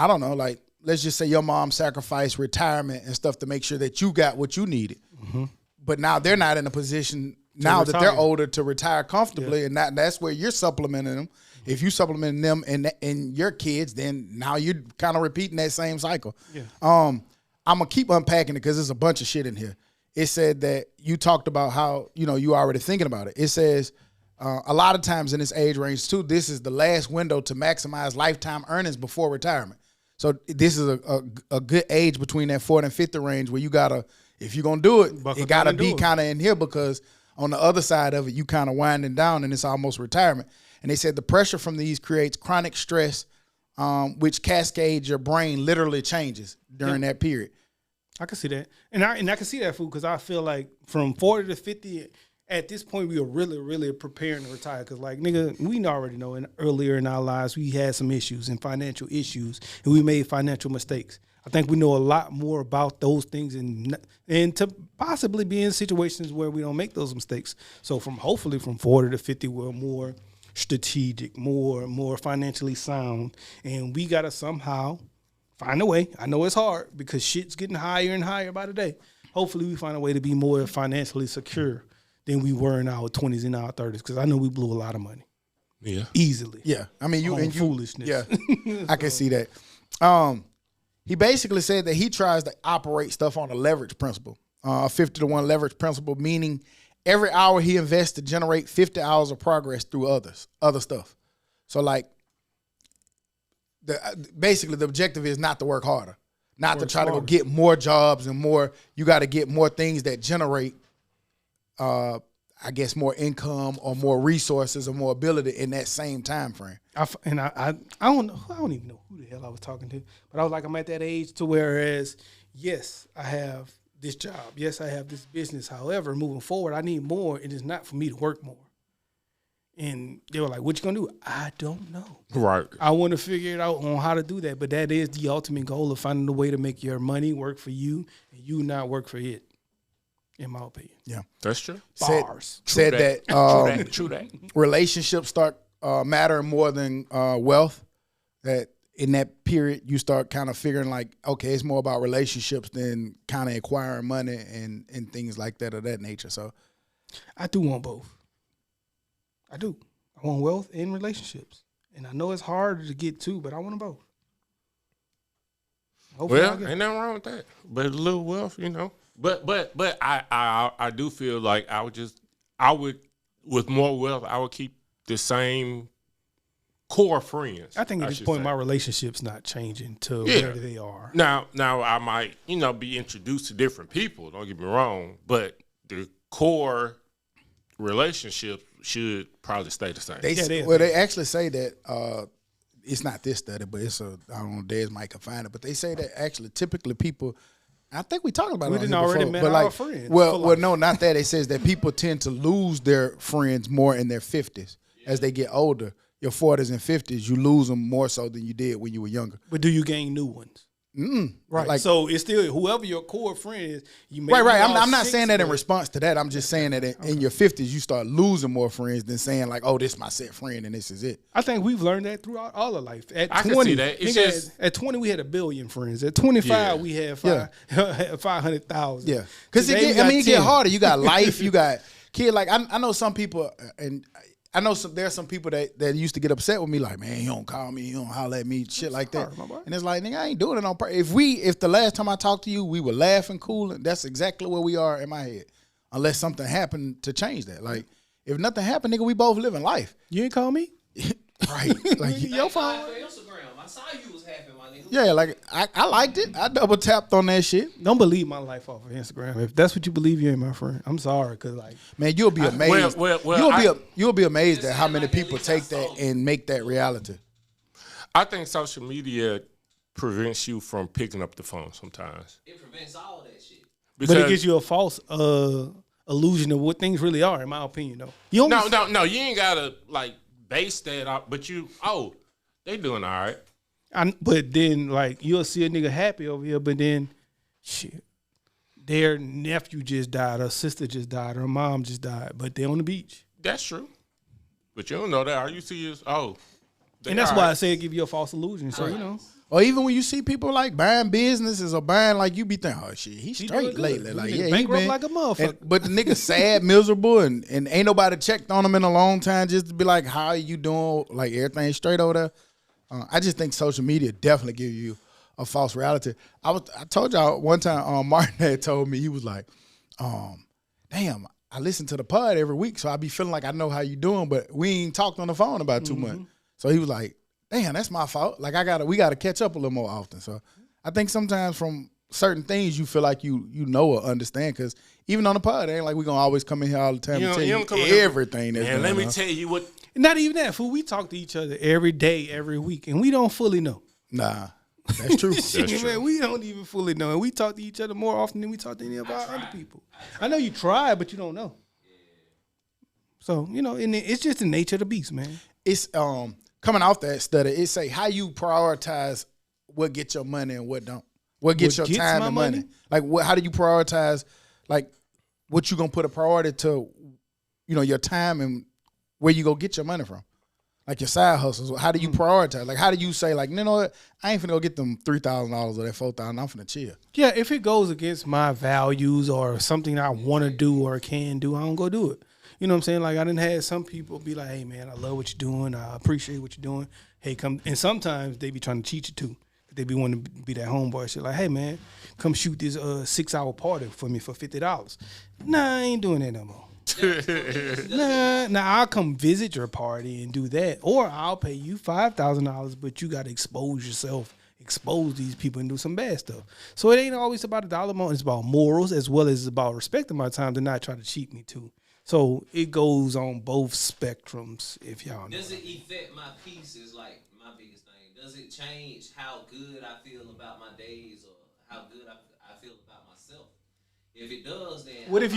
don't know, let's just say your mom sacrificed retirement and stuff to make sure that you got what you needed. Mm-hmm. But now they're not in a position now that they're older to retire comfortably, and that's where you're supplementing them. Mm-hmm. If you supplement them and your kids, then now you're kind of repeating that same cycle. Yeah. I'm gonna keep unpacking it because there's a bunch of shit in here. It said that you talked about how you already thinking about it. It says a lot of times in this age range too, this is the last window to maximize lifetime earnings before retirement. So this is a good age between that 40 and 50 range where you gotta if you're gonna do it, Buckle it gotta down and be do it. kind of in here because on the other side of it, you kind of winding down and it's almost retirement. And they said the pressure from these creates chronic stress, which cascades your brain literally changes during that period. I can see that, and I can see that, food, because I feel like from 40 to 50, at this point, we are really, really preparing to retire. Because, like, nigga, we already know earlier in our lives, we had some issues and financial issues, and we made financial mistakes. I think we know a lot more about those things and to possibly be in situations where we don't make those mistakes. So hopefully from 40 to 50, we're more strategic, more financially sound, and we got to somehow find a way. I know it's hard because shit's getting higher and higher by the day. Hopefully we find a way to be more financially secure than we were in our 20s and our 30s, because I know we blew a lot of money. Yeah. Easily. Yeah. I mean, you foolishness. Yeah. I can see that. He basically said that he tries to operate stuff on a leverage principle, a 50 to 1 leverage principle, meaning every hour he invests to generate 50 hours of progress through other stuff. So, like, basically the objective is not to work harder, not to try to go get more jobs and more. You got to get more things that generate, I guess, more income or more resources or more ability in that same time frame. I don't even know who the hell I was talking to, but I was like, I'm at that age to whereas, yes, I have this job. Yes, I have this business. However, moving forward, I need more, and it's not for me to work more. And they were like, what you gonna do? I don't know. Right. I want to figure it out on how to do that. But that is the ultimate goal of finding a way to make your money work for you and you not work for it, in my opinion. Yeah. That's true. Bars. Said that True that. relationships start mattering more than wealth. That in that period you start kind of figuring like, okay, it's more about relationships than kind of acquiring money and things like that of that nature. So I do want both. I do. I want wealth and relationships. And I know it's harder to get to, but I want them both. Hopefully Well, ain't nothing wrong with that. But a little wealth, you know. But I do feel like I would with more wealth, I would keep the same core friends. I think at this point, my relationship's not changing to where they are. Now I might, be introduced to different people. Don't get me wrong, but the core relationship should probably stay the same. They actually say that it's not this study, but it's I don't know, Des might can find it, but they say that actually typically people, I think we talked about we it didn't on here already before, met but our friends. well, no, not that. It says that people tend to lose their friends more in their 50s as they get older. Your 40s and 50s, you lose them more so than you did when you were younger. But do you gain new ones? Right. Like, so it's still whoever your core friend is. You may Right. I'm not saying that in response to that. I'm just saying that in your 50s, you start losing more friends than saying like, oh, this is my set friend and this is it. I think we've learned that throughout all of life. At I 20, can see that. It's just, at 20, we had 1 billion friends. At 25, we had 500,000. Yeah. Because it get harder. You got life. You got kid. Like I know some people, and I know there's some people that used to get upset with me, like, man, you don't call me, you don't holler at me, shit like that. And it's like, nigga, I ain't doing it on purpose. If the last time I talked to you, we were laughing, cool, that's exactly where we are in my head. Unless something happened to change that. Like, if nothing happened, nigga, we both living life. You ain't call me? Right. Like, your phone. Instagram. I saw you was happy, my nigga. Yeah, like I liked it. I double tapped on that shit. Don't believe my life off of Instagram. If that's what you believe, you ain't my friend. I'm sorry, cause like, man, you'll be amazed. You'll be amazed at how many people take that and make that reality. I think social media prevents you from picking up the phone sometimes. It prevents all that shit. But it gives you a false illusion of what things really are, in my opinion, though. No, you ain't gotta like base that up. But they doing all right. But then, like, you'll see a nigga happy over here, but then, shit, their nephew just died, or sister just died, or mom just died, but they're on the beach. That's true. But you don't know that. All you see is, and that's why I say it give you a false illusion. So, Or even when you see people like buying businesses or buying, like, you be thinking, oh shit, he's straight lately. Like, yeah, he been like a motherfucker. But the nigga sad, miserable, and ain't nobody checked on him in a long time just to be like, how are you doing? Like, everything straight over there. I just think social media definitely gives you a false reality. I told y'all one time, Martin had told me, he was like, damn, I listen to the pod every week, so I be feeling like I know how you doing, but we ain't talked on the phone about 2 months. So he was like, damn, that's my fault. Like, we gotta catch up a little more often. So I think sometimes from certain things you feel like you know or understand. Because even on the pod, it ain't like we gonna always come in here all the time and tell you everything. And let me tell you what. Not even that, fool. We talk to each other every day, every week, and we don't fully know. Nah, that's true. Man, we don't even fully know, and we talk to each other more often than we talk to any of our other people. I know you try, but you don't know. So and it's just the nature of the beast, man. It's coming off that study. It say how you prioritize what gets your money and what don't. What gets your time and money? Like how do you prioritize? Like what you gonna put a priority to? Your time and where you go get your money from. Like your side hustles. How do you prioritize? Like how do you say like, what? I ain't finna go get them $3,000 or that $4,000. I'm finna chill. Yeah, if it goes against my values or something I want to do or can do, I don't go do it. You know what I'm saying? Like I done had some people be like, hey man, I love what you're doing. I appreciate what you're doing. Hey, come. And sometimes they be trying to cheat you too. They be wanting to be that homeboy shit. Like, hey man, come shoot this 6-hour party for me for $50. Nah, I ain't doing that no more. Nah, I'll come visit your party and do that. Or I'll pay you $5,000, but you gotta expose yourself, expose these people and do some bad stuff. So it ain't always about a dollar amount, it's about morals as well as about respecting my time to not try to cheat me too. So it goes on both spectrums, if y'all know. Does it affect my peace is like my biggest thing. Does it change how good I feel about my days or how good I feel about myself? If it does, then What if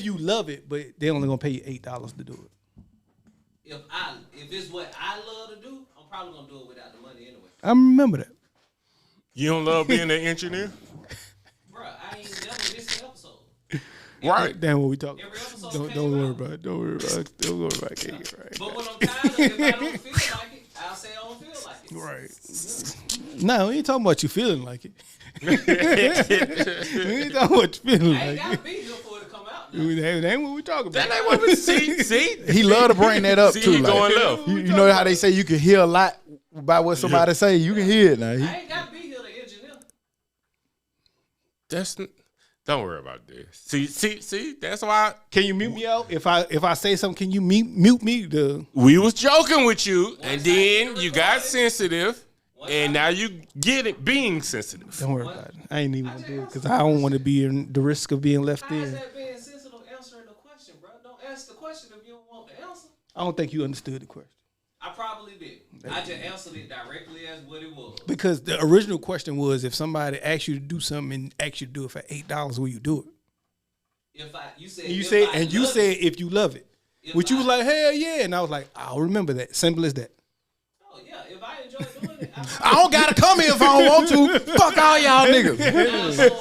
you love it, but they only gonna pay you $8 to do it? If it's what I love to do, I'm probably gonna do it without the money anyway. I remember that. You don't love being an engineer? Bruh, I ain't never missed an episode. Right. Damn, what we talking? Every episode Don't worry about it. Don't worry about it. Don't worry about it. Right. But when I'm tired of it, if I don't feel like it, I'll say I don't feel like it. Right. No, we ain't talking about you feeling like it. We ain't talking about you feeling I ain't like gotta it. be here for it to come out. That ain't what we talking about. That ain't what we see. He love to bring that up See, too. he Like, going left. you know how they say you can hear a lot by what somebody say. You can hear it now. I ain't gotta be here to engineer. Don't worry about this. See. That's why Can you mute me out? If I say something, can you mute me? we was joking with you, and then you got sensitive, and now you get it being sensitive. Don't worry about it. I ain't even gonna do it because I don't want to be in the risk of being left How is in. that being sensitive answering the question, bro? Don't ask the question if you don't want the answer. I don't think you understood the question. I probably did. I just answered it directly as what it was. Because the original question was, if somebody asks you to do something and asks you to do it for $8, will you do it? You said If you love it, which you was like, hell yeah, and I was like, I'll remember that. Simple as that. oh yeah, if I enjoy doing it, I don't gotta come here if I don't want to. Fuck all y'all niggas.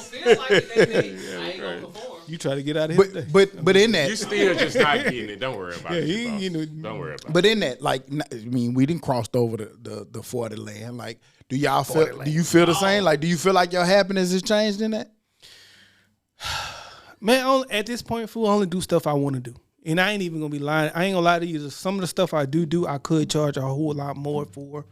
feel like it that day, I ain't gonna perform. You try to get out of here today. But in that, You still just not getting it. Don't worry about it. he- boss. you know- Don't worry about it. but in that, like, I mean, we didn't crossed over the 40 land. Like, do y'all feel? Do you feel the same? Like, do you feel like your happiness has changed in that? Man, at this point, fool, I only do stuff I want to do. And I ain't even going to be lying. I ain't going to lie to you. Some of the stuff I do, I could charge a whole lot more for.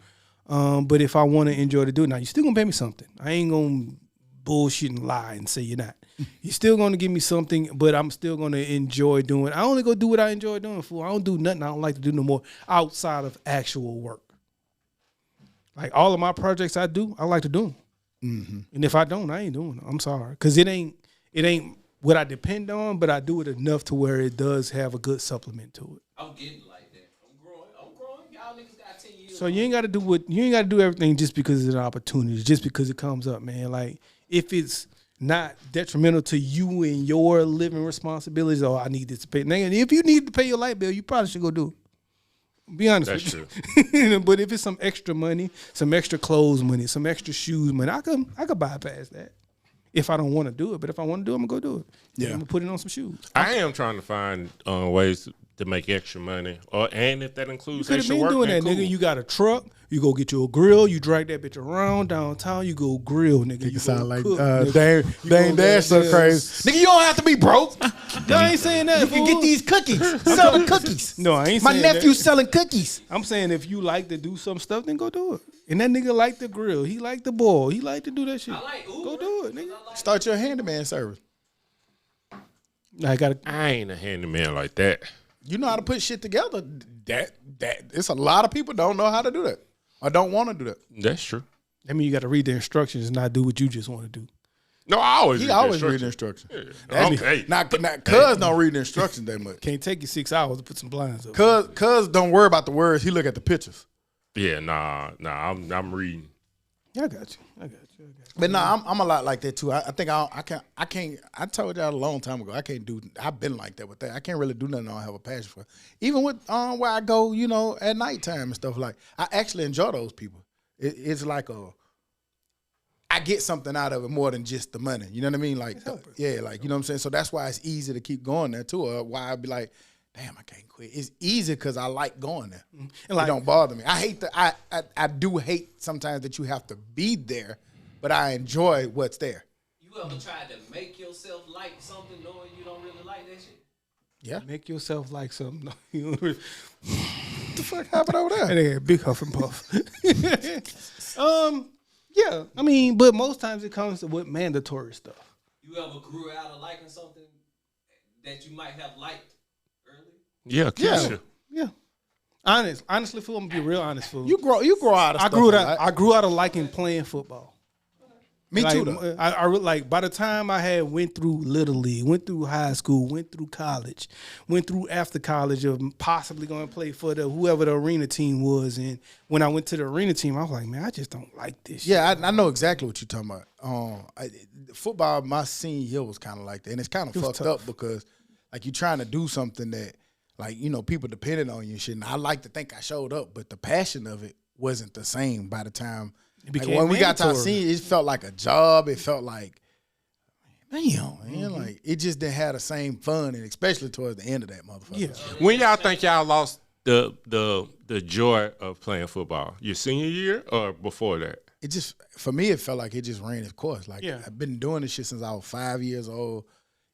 But if I want to enjoy to do it, now, you still going to pay me something. I ain't going to bullshit and lie and say you're not. You're still going to give me something, but I'm still going to enjoy doing it. I only go do what I enjoy doing, fool. I don't do nothing I don't like to do no more outside of actual work. Like, all of my projects I do, I like to do them. Mm-hmm. And if I don't, I ain't doing it. I'm sorry. Because it ain't what I depend on, but I do it enough to where it does have a good supplement to it. I'm getting like that. I'm growing. Y'all niggas got 10 years. So you ain't got to do everything just because it's an opportunity, just because it comes up, man. Like, if it's not detrimental to you and your living responsibilities, I need this to pay. Nigga, if you need to pay your light bill, you probably should go do it. Be honest That's with you. But if it's some extra money, some extra clothes money, some extra shoes money, I could bypass that. If I don't want to do it, but if I want to do it, I'm gonna go do it. Yeah. I'm gonna put it on some shoes. I am trying to find ways to make extra money, and if that You includes could have extra been work, doing then that, cool. nigga. You got a truck. You go get you a grill. You drag that bitch around downtown. You go grill, nigga. You go sound like cook, Dame nigga. You go Dash so there. crazy. Nigga, you don't have to be broke. I ain't saying that. You can fool. get these cookies. Selling cookies. No, I ain't My saying nephew's that. selling cookies. I'm saying if you like to do some stuff, then go do it. And that nigga like the grill. He like the boil. He like to do that shit. I like Uber. Go do it, nigga. Start your handyman service. I ain't a handyman like that. You know how to put shit together. That it's a lot of people don't know how to do that or don't want to do that. That's true. I mean, you got to read the instructions and not do what you just want to do. No, I always He read always the read the instructions. instructions. Okay. Not cuz don't read the instructions that much. Can't take you 6 hours to put some blinds up. Cuz don't worry about the words. He look at the pictures. Yeah, nah. I'm reading. I got you. But no, I'm a lot like that too. I think I can't. I told y'all a long time ago. I can't do. I've been like that with that. I can't really do nothing I don't have a passion for. Even with where I go, at nighttime and stuff like. I actually enjoy those people. It's like I get something out of it more than just the money. You know what I mean? Like yeah, like you know what I'm saying. So that's why it's easy to keep going there too. Or why I'd be like, damn, I can't quit. It's easy because I like going there. And like, it don't bother me. I hate I do hate sometimes that you have to be there. But I enjoy what's there. You ever tried to make yourself like something knowing you don't really like that shit? Yeah. Make yourself like something. What the fuck happened over there? And they had big huff and puff. Yeah. I mean, but most times it comes with mandatory stuff. You ever grew out of liking something that you might have liked earlier? Yeah, Keisha. Yeah. Honestly, fool, I'm gonna be real honest, fool. You grow out of stuff. I grew out of liking playing football. Me like, too, though. I like by the time I had went through Little League, went through high school, went through college, went through after college of possibly going to play for whoever the arena team was. And when I went to the arena team, I was like, man, I just don't like this shit. Yeah, I know exactly what you're talking about. Football, my senior year was kind of like that. And it's kind of fucked up because like you're trying to do something that like, people depended on you and shit. And I like to think I showed up, but the passion of it wasn't the same by the time. Like when we got to our senior, it felt like a job. It felt like, man, like it just didn't have the same fun, and especially towards the end of that motherfucker. Yeah. When y'all think y'all lost the joy of playing football? Your senior year or before that? It just, for me, it felt like it just ran its course. Like I've been doing this shit since I was 5 years old.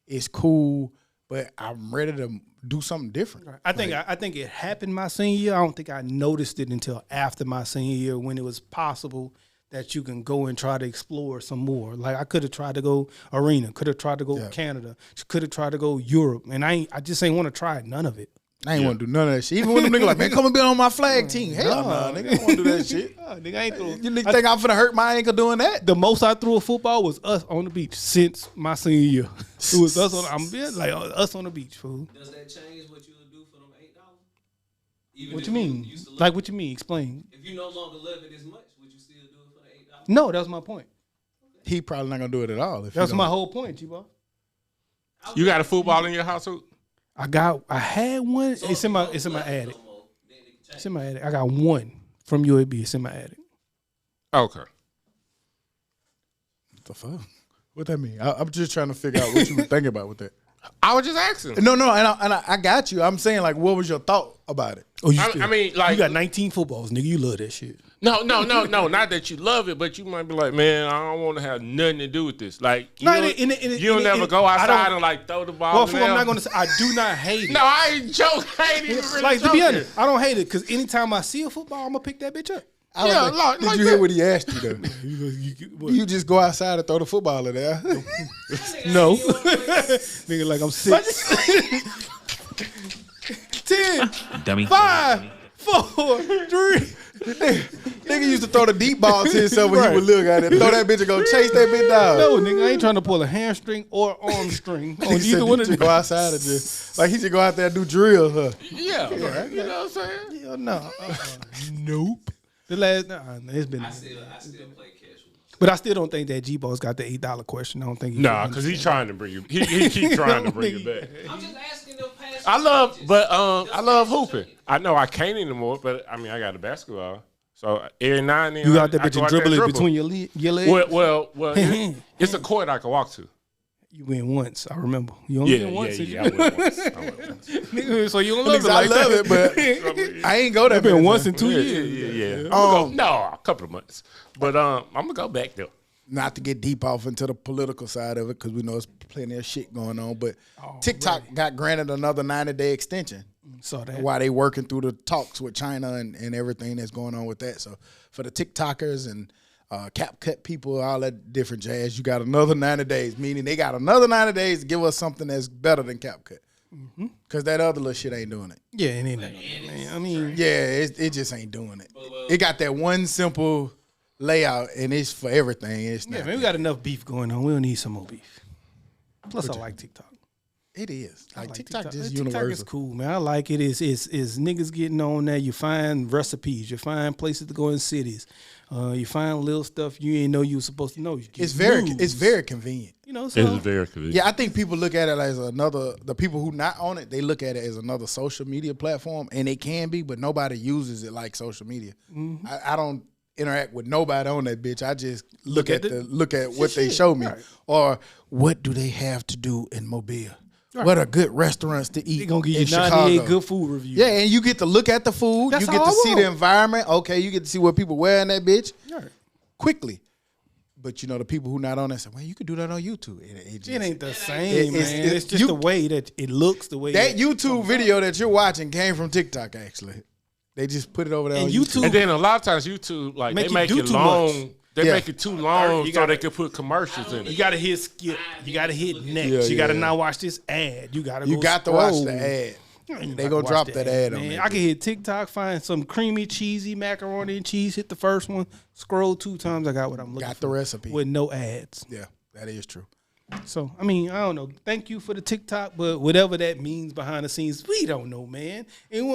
It's cool, but I'm ready to do something different. Right. I think it happened my senior year. I don't think I noticed it until after my senior year when it was possible that you can go and try to explore some more. Like I could have tried to go arena, could have tried to go Canada, could have tried to go Europe, and I just ain't want to try none of it. I ain't want to do none of that shit. Even when them niggas like, man, come and be on my flag team. Hell no, nigga, I don't want to do that shit. Nigga, I ain't You nigga think I'm finna hurt my ankle doing that? The most I threw a football was us on the beach since my senior year. It was us on the beach, fool. Does that change what you would do for them $8? What you mean? Like what you mean? Explain. If you no longer love it as much, would you still do it for the $8? No, that was my point. He probably not gonna do it at all. That's my whole point, G-Ball. You got a football in your household? I had one. It's in my attic. It's in my attic. I got one from UAB. It's in my attic. Okay. What the fuck? What that mean? I'm just trying to figure out what you were thinking about with that. I was just asking. No, and I got you. I'm saying, like, what was your thought about it? Oh, I mean, like, you got 19 footballs, nigga. You love that shit. No. Not that you love it, but you might be like, man, I don't want to have nothing to do with this. Like, you don't never go outside and like throw the ball. Well, I'm not gonna say I do not hate it. No, I ain't joking. I ain't even really like joking. to be honest, I don't hate it because anytime I see a football, I'm gonna pick that bitch up. Did you hear what he asked you though? You just go outside and throw the football in there. No, nigga, like I'm 6. 10, Dummy. 5, 4, 3. Nigga used to throw the deep ball to himself when he would look at it, throw that bitch and go chase that bitch down. No, nigga, I ain't trying to pull a hamstring or arm string on either one of them. Go outside and just like he should go out there and do drills, huh? Yeah, you know what I'm saying? Yeah, no, nope. The last, it's been. I still play casual. But I still don't think that G-Ball's got the $8 question. I don't think. Nah, because he's trying to bring you. He keep trying to bring it back. I'm just asking them passion. I love hooping. I know I can't anymore, but I mean I got a basketball. So every now and then You got that I bitch go and out there dribble and it between your legs. Well, it's a court I can walk to. You went once, I remember. You only went once. I went once. Nigga, so you don't love it I like love that. it, but I ain't go there. Been once in 2 years. Yeah. No, a couple of months. But I'm gonna go back there. Not to get deep off into the political side of it, because we know it's plenty of shit going on. But TikTok got granted another 90-day extension. Saw that. While they working through the talks with China and everything that's going on with that. So for the TikTokers and CapCut people, all that different jazz, you got another 90 days, meaning they got another 90 days to give us something that's better than CapCut. Because that other little shit ain't doing it. Yeah, it ain't that. Man. I mean, yeah, it just ain't doing it. It got that one simple layout, and it's for everything. It's Yeah, not. man, we got enough beef going on. We don't need some more beef. Plus, I like TikTok. It is I like TikTok just TikTok universal. is cool, man. I like it. Is niggas getting on there. You find recipes. You find places to go in cities. You find little stuff you ain't know you were supposed to know. It's very convenient. You know, so It's very convenient. Yeah, I think people look at it as the people who not on it, they look at it as another social media platform, and it can be, but nobody uses it like social media. Mm-hmm. I don't interact with nobody on that bitch. I just look at what they shit, show me, right. or what do they have to do in Mobile? Right. What are good restaurants to eat? they gonna give in you 98 Chicago? good food reviews. Yeah, and you get to look at the food. That's you get all to I see want. the environment. Okay, you get to see what people wear in that bitch Right. quickly. But the people who not on that say, well, you could do that on YouTube. It It ain't the same, man. It's just you- the way that it looks. The way That YouTube video that you're watching came from TikTok, actually. They just put it over there And on YouTube- And then a lot of times YouTube, like Make they you make do it too long. much. They Yeah. make it too long You so gotta- they can put commercials in You it. gotta hit skip. You gotta hit next. Yeah, you gotta yeah. now watch this ad. You gotta You go got to watch scroll. the ad. You ain't They gotta gonna watch drop the that ad on man. there. I can hit TikTok, find some creamy, cheesy macaroni and cheese. Hit the first one, scroll 2 times. I got what I'm looking for. Got the recipe. with no ads. Yeah, that is true. So I mean, I don't know. Thank you for the TikTok, but whatever that means behind the scenes, we don't know, man. And we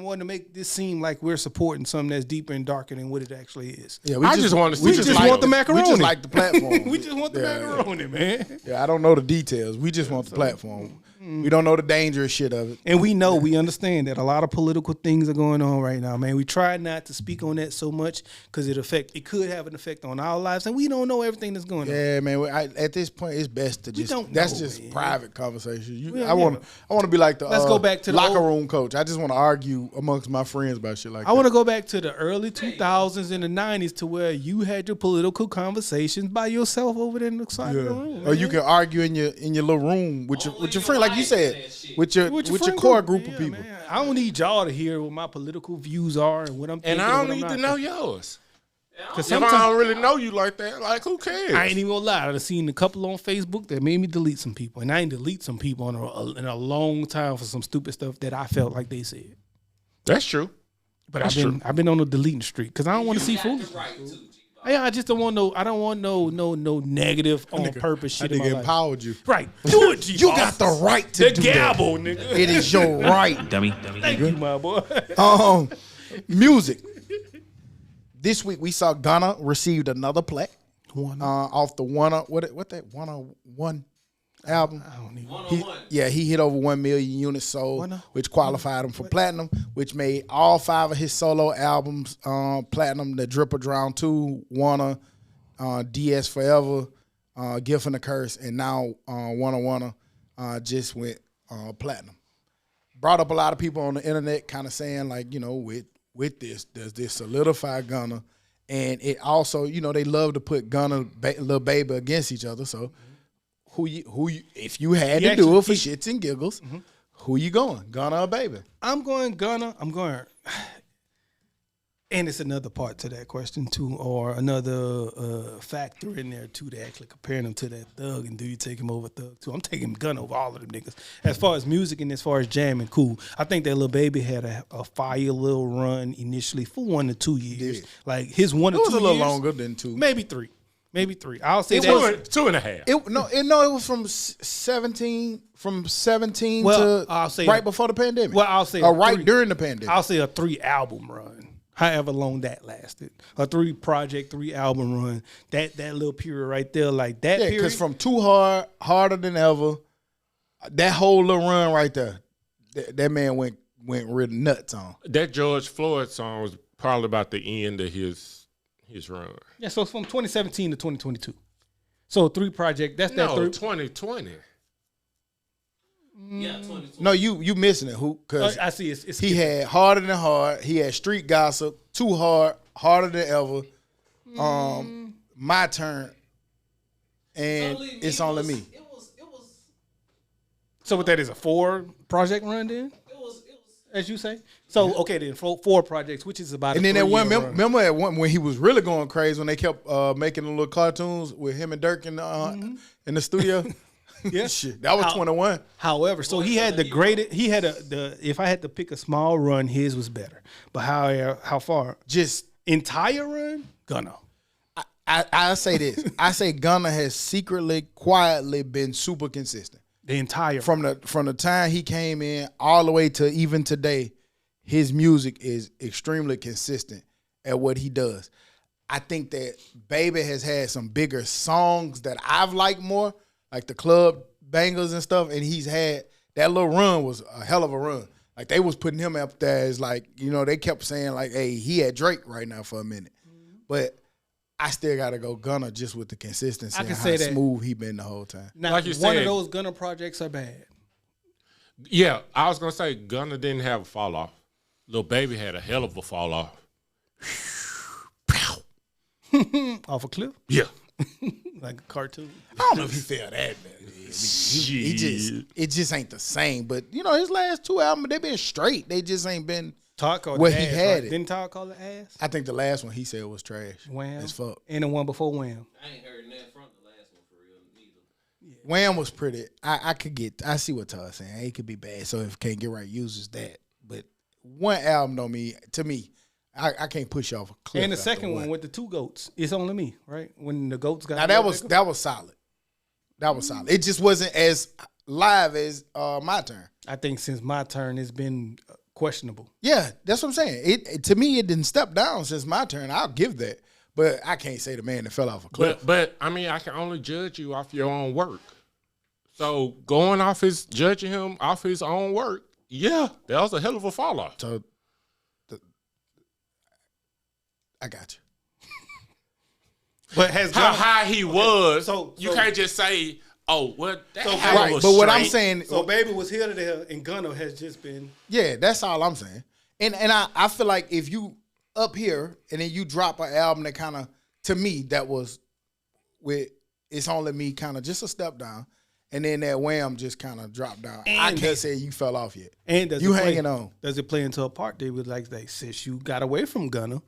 want to make this seem like we're supporting something that's deeper and darker than what it actually is. Yeah, I just wanna see we the just videos. like want the macaroni. We just like the platform. We just want the Yeah, macaroni, man. Yeah, I don't know the details. We just want the platform. We don't know the dangerous shit of it. And we know, we understand that a lot of political things are going on right now, man. We try not to speak on that so much because it could have an effect on our lives, and we don't know everything that's going on. Yeah, man. At this point, it's best to just. don't That's know, just man. private conversation. Well, I want to be like the. Let's go back to the locker old- room coach. I just want to argue amongst my friends about shit like I want to go back to the early 2000s and the 90s to where you had your political conversations by yourself over there in the side of the room. Or you can argue in your little room with your friend, like you said, with your friend core group of Yeah, people. man. I don't need y'all to hear what my political views are and what I'm thinking. And I don't what I'm need not to know thinking. yours. 'Cause If I don't really know you like that, like who cares? I ain't even gonna lie. I've seen a couple on Facebook that made me delete some people, and I ain't delete some people in a long time for some stupid stuff that I felt like they said. That's true. But That's I've been on the deleting streak because I don't want to see fools. Yeah, I just don't want no. I don't want no negative on purpose I shit in my nigga life. empowered you. Right, do it, G. You boss. got the right to the do gavel, that. nigga. It is your right. Dummy. Thank you, my boy. Music. This week we saw Gunna received another plaque off the one album. I don't even. He hit over 1 million units sold, which qualified him for platinum, which made all 5 of his solo albums platinum. The Drip or Drown 2, Wanna, DS Forever, Gift and the Curse, and now Wanna just went platinum. Brought up a lot of people on the internet kind of saying like, with this, does this solidify Gunna? And it also, they love to put Gunna, Lil Baby against each other. So who you if you had to do it for shits and giggles, who you going? Gunna or Baby? I'm going Gunna. I'm going. And it's another part to that question too, or another factor in there too, to actually comparing them to that Thug, and do you take him over Thug too? I'm taking Gunna over all of them niggas. As far as music and as far as jamming, cool. I think that Lil Baby had a fire little run initially for 1 to 2 years. Did. Like his 1 It or 2 was years. a little longer than 2. Maybe 3. I'll say It that. was- 2.5. It was from 17 Well, to I'll say right before the pandemic. Well, I'll say or a right 3 during the pandemic. I'll say a 3 album run. However long that lasted. A 3 album run. That little period right there, like that Yeah, period. because from Too Hard, Harder Than Ever, that whole little run right there, that man went real nuts on. That George Floyd song was probably about the end of his run. Yeah, so it's from 2017 to 2022. So 3 project. That's that No, 3. 2020. Yeah, 2020. No, you missing it, who? Because I see. It's he had Harder Than Hard, he had Street Gossip, Too Hard, Harder Than Ever, My Turn, and It's Only Me. It was so what that is, a 4 project run then, as you say. So okay then, 4 projects, which is about. And a then that one, 3-year run. remember at one when he was really going crazy when they kept making the little cartoons with him and Dirk in the studio. Yeah. Shit, that was 21. However, so he had the greatest. He had the. If I had to pick a small run, his was better. But how far? Just Entire run, Gunna. I say this. I say Gunna has secretly, quietly been super consistent. The entire From the time he came in all the way to even today, his music is extremely consistent at what he does. I think that Baby has had some bigger songs that I've liked more, like the club bangers and stuff, and he's had that little run was a hell of a run. Like they was putting him up there as like, you know, they kept saying like, hey, he had Drake right now for a minute. But I still gotta go Gunna just with the consistency and how smooth he been the whole time. Now, Like you one said, of those Gunna projects are bad. Yeah, I was gonna say Gunna didn't have a fall off. Lil Baby had a hell of a fall off. Off a cliff, Yeah. like a cartoon. I don't know if he felt that bad. It just ain't the same. But you know, his last two albums, they been straight. They just ain't been Todd called where it he ass, had right? it. Didn't Todd call it ass? I think the last one he said was trash. Wham. As fuck. And the one before Wham. I ain't heard that from the last one for real neither. Wham was pretty. I see what Todd's saying. It could be bad. So if Can't Get Right uses that. But one album don't mean to me, I can't push you off a cliff. And the after second one with the two goats, It's Only Me, right? When the goats got now that was solid. That was solid. It just wasn't as live as My Turn. I think since My Turn, it's been questionable. Yeah, that's what I'm saying. It to me, it didn't step down since My Turn. I'll give that. But I can't say the man that fell off a cliff. But I mean, I can only judge you off your own work. So going off judging him off his own work, yeah, that was a hell of a fall off. So I got you. But has How high he was, So you can't just say, "Oh, well, that album Right, was but what I'm straight." saying, So Baby was here to there, and Gunna has just been. yeah, that's all I'm saying. And I feel like if you up here and then you drop an album that kind of, to me, that was with It's Only Me kind of just a step down, and then that Wham just kind of dropped down. I can't say you fell off yet. And does you it play, hanging on. Does it play into a part? They would like, since you got away from Gunna,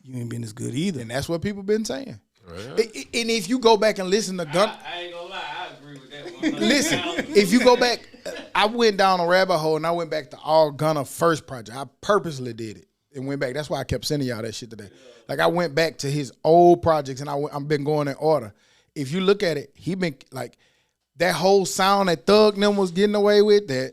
you ain't been as good either. And that's what people been saying. Well, And if you go back and listen to Gunna, I ain't gonna lie, I agree with that one. listen, if you go back, I went down a rabbit hole and I went back to all Gunna first project. I purposely did it and went back. That's why I kept sending y'all that shit today. Like I went back to his old projects and I've been going in order. If you look at it, he been like that whole sound that Thug and them was getting away with. That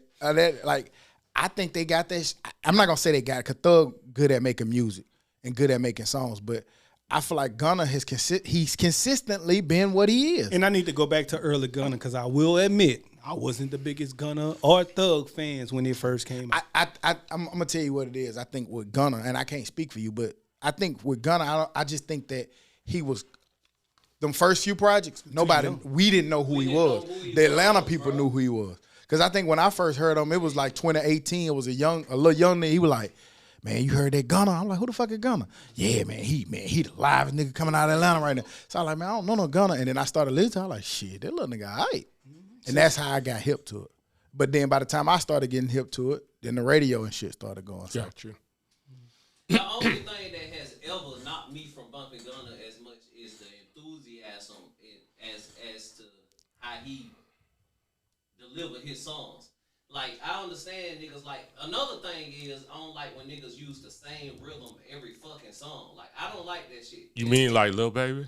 like I think they got that. I'm not gonna say they got it because Thug good at making music and good at making songs, but I feel like Gunna he's consistently been what he is. And I need to go back to early Gunna because I will admit I wasn't the biggest Gunna or Thug fans when they first came out. I'm gonna tell you what it is. I think with Gunna, and I can't speak for you, but I think with Gunna, I just think that he was them first few projects. We didn't know who he was. The Atlanta people knew who he was. Because I think when I first heard him, it was like 2018. It was a little young nigga. He was like, "Man, you heard that Gunna?" I'm like, "Who the fuck is Gunna?" Yeah, man, he the livest nigga coming out of Atlanta right now. So I was like, "Man, I don't know no Gunna." And then I started listening. I was like, "Shit, that little nigga, all right." And that's how I got hip to it. But then by the time I started getting hip to it, then the radio and shit started going. So. yeah, true. The only thing that has ever knocked me from bumping Gunna as much is the enthusiasm as to how he delivered his songs. Like, I understand niggas, like, another thing is, I don't like when niggas use the same rhythm every fucking song. Like, I don't like that shit. You mean like Lil Baby?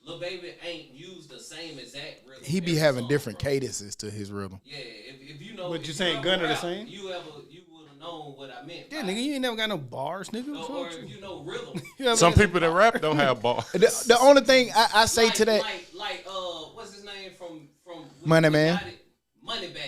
Lil Baby ain't used the same exact rhythm. He be every having song, different bro. cadences to his rhythm. Yeah, if you know. But if you saying ever Gunna the rap, same? You would have known what I meant. Yeah, by nigga, it. you ain't never got no bars, nigga. Or if you know rhythm. Some people that rap don't have bars. The only thing I say to that, like what's his name from Money Man? Money Bag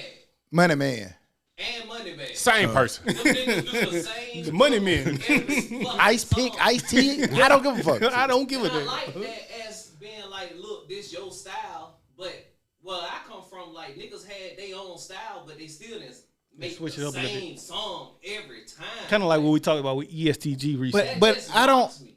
Money Man, and Money Bag. Same person. Them niggas do the same. The Money Men. every fucking Ice Pick, song. Ice T. I don't give a fuck. I don't give a And I damn. like that as being like, look, this your style, but well, I come from like niggas had their own style, but they still didn't make switch the it up a little same song every time. Kind of like what we talked about with ESTG recently. But just I don't. bothers me.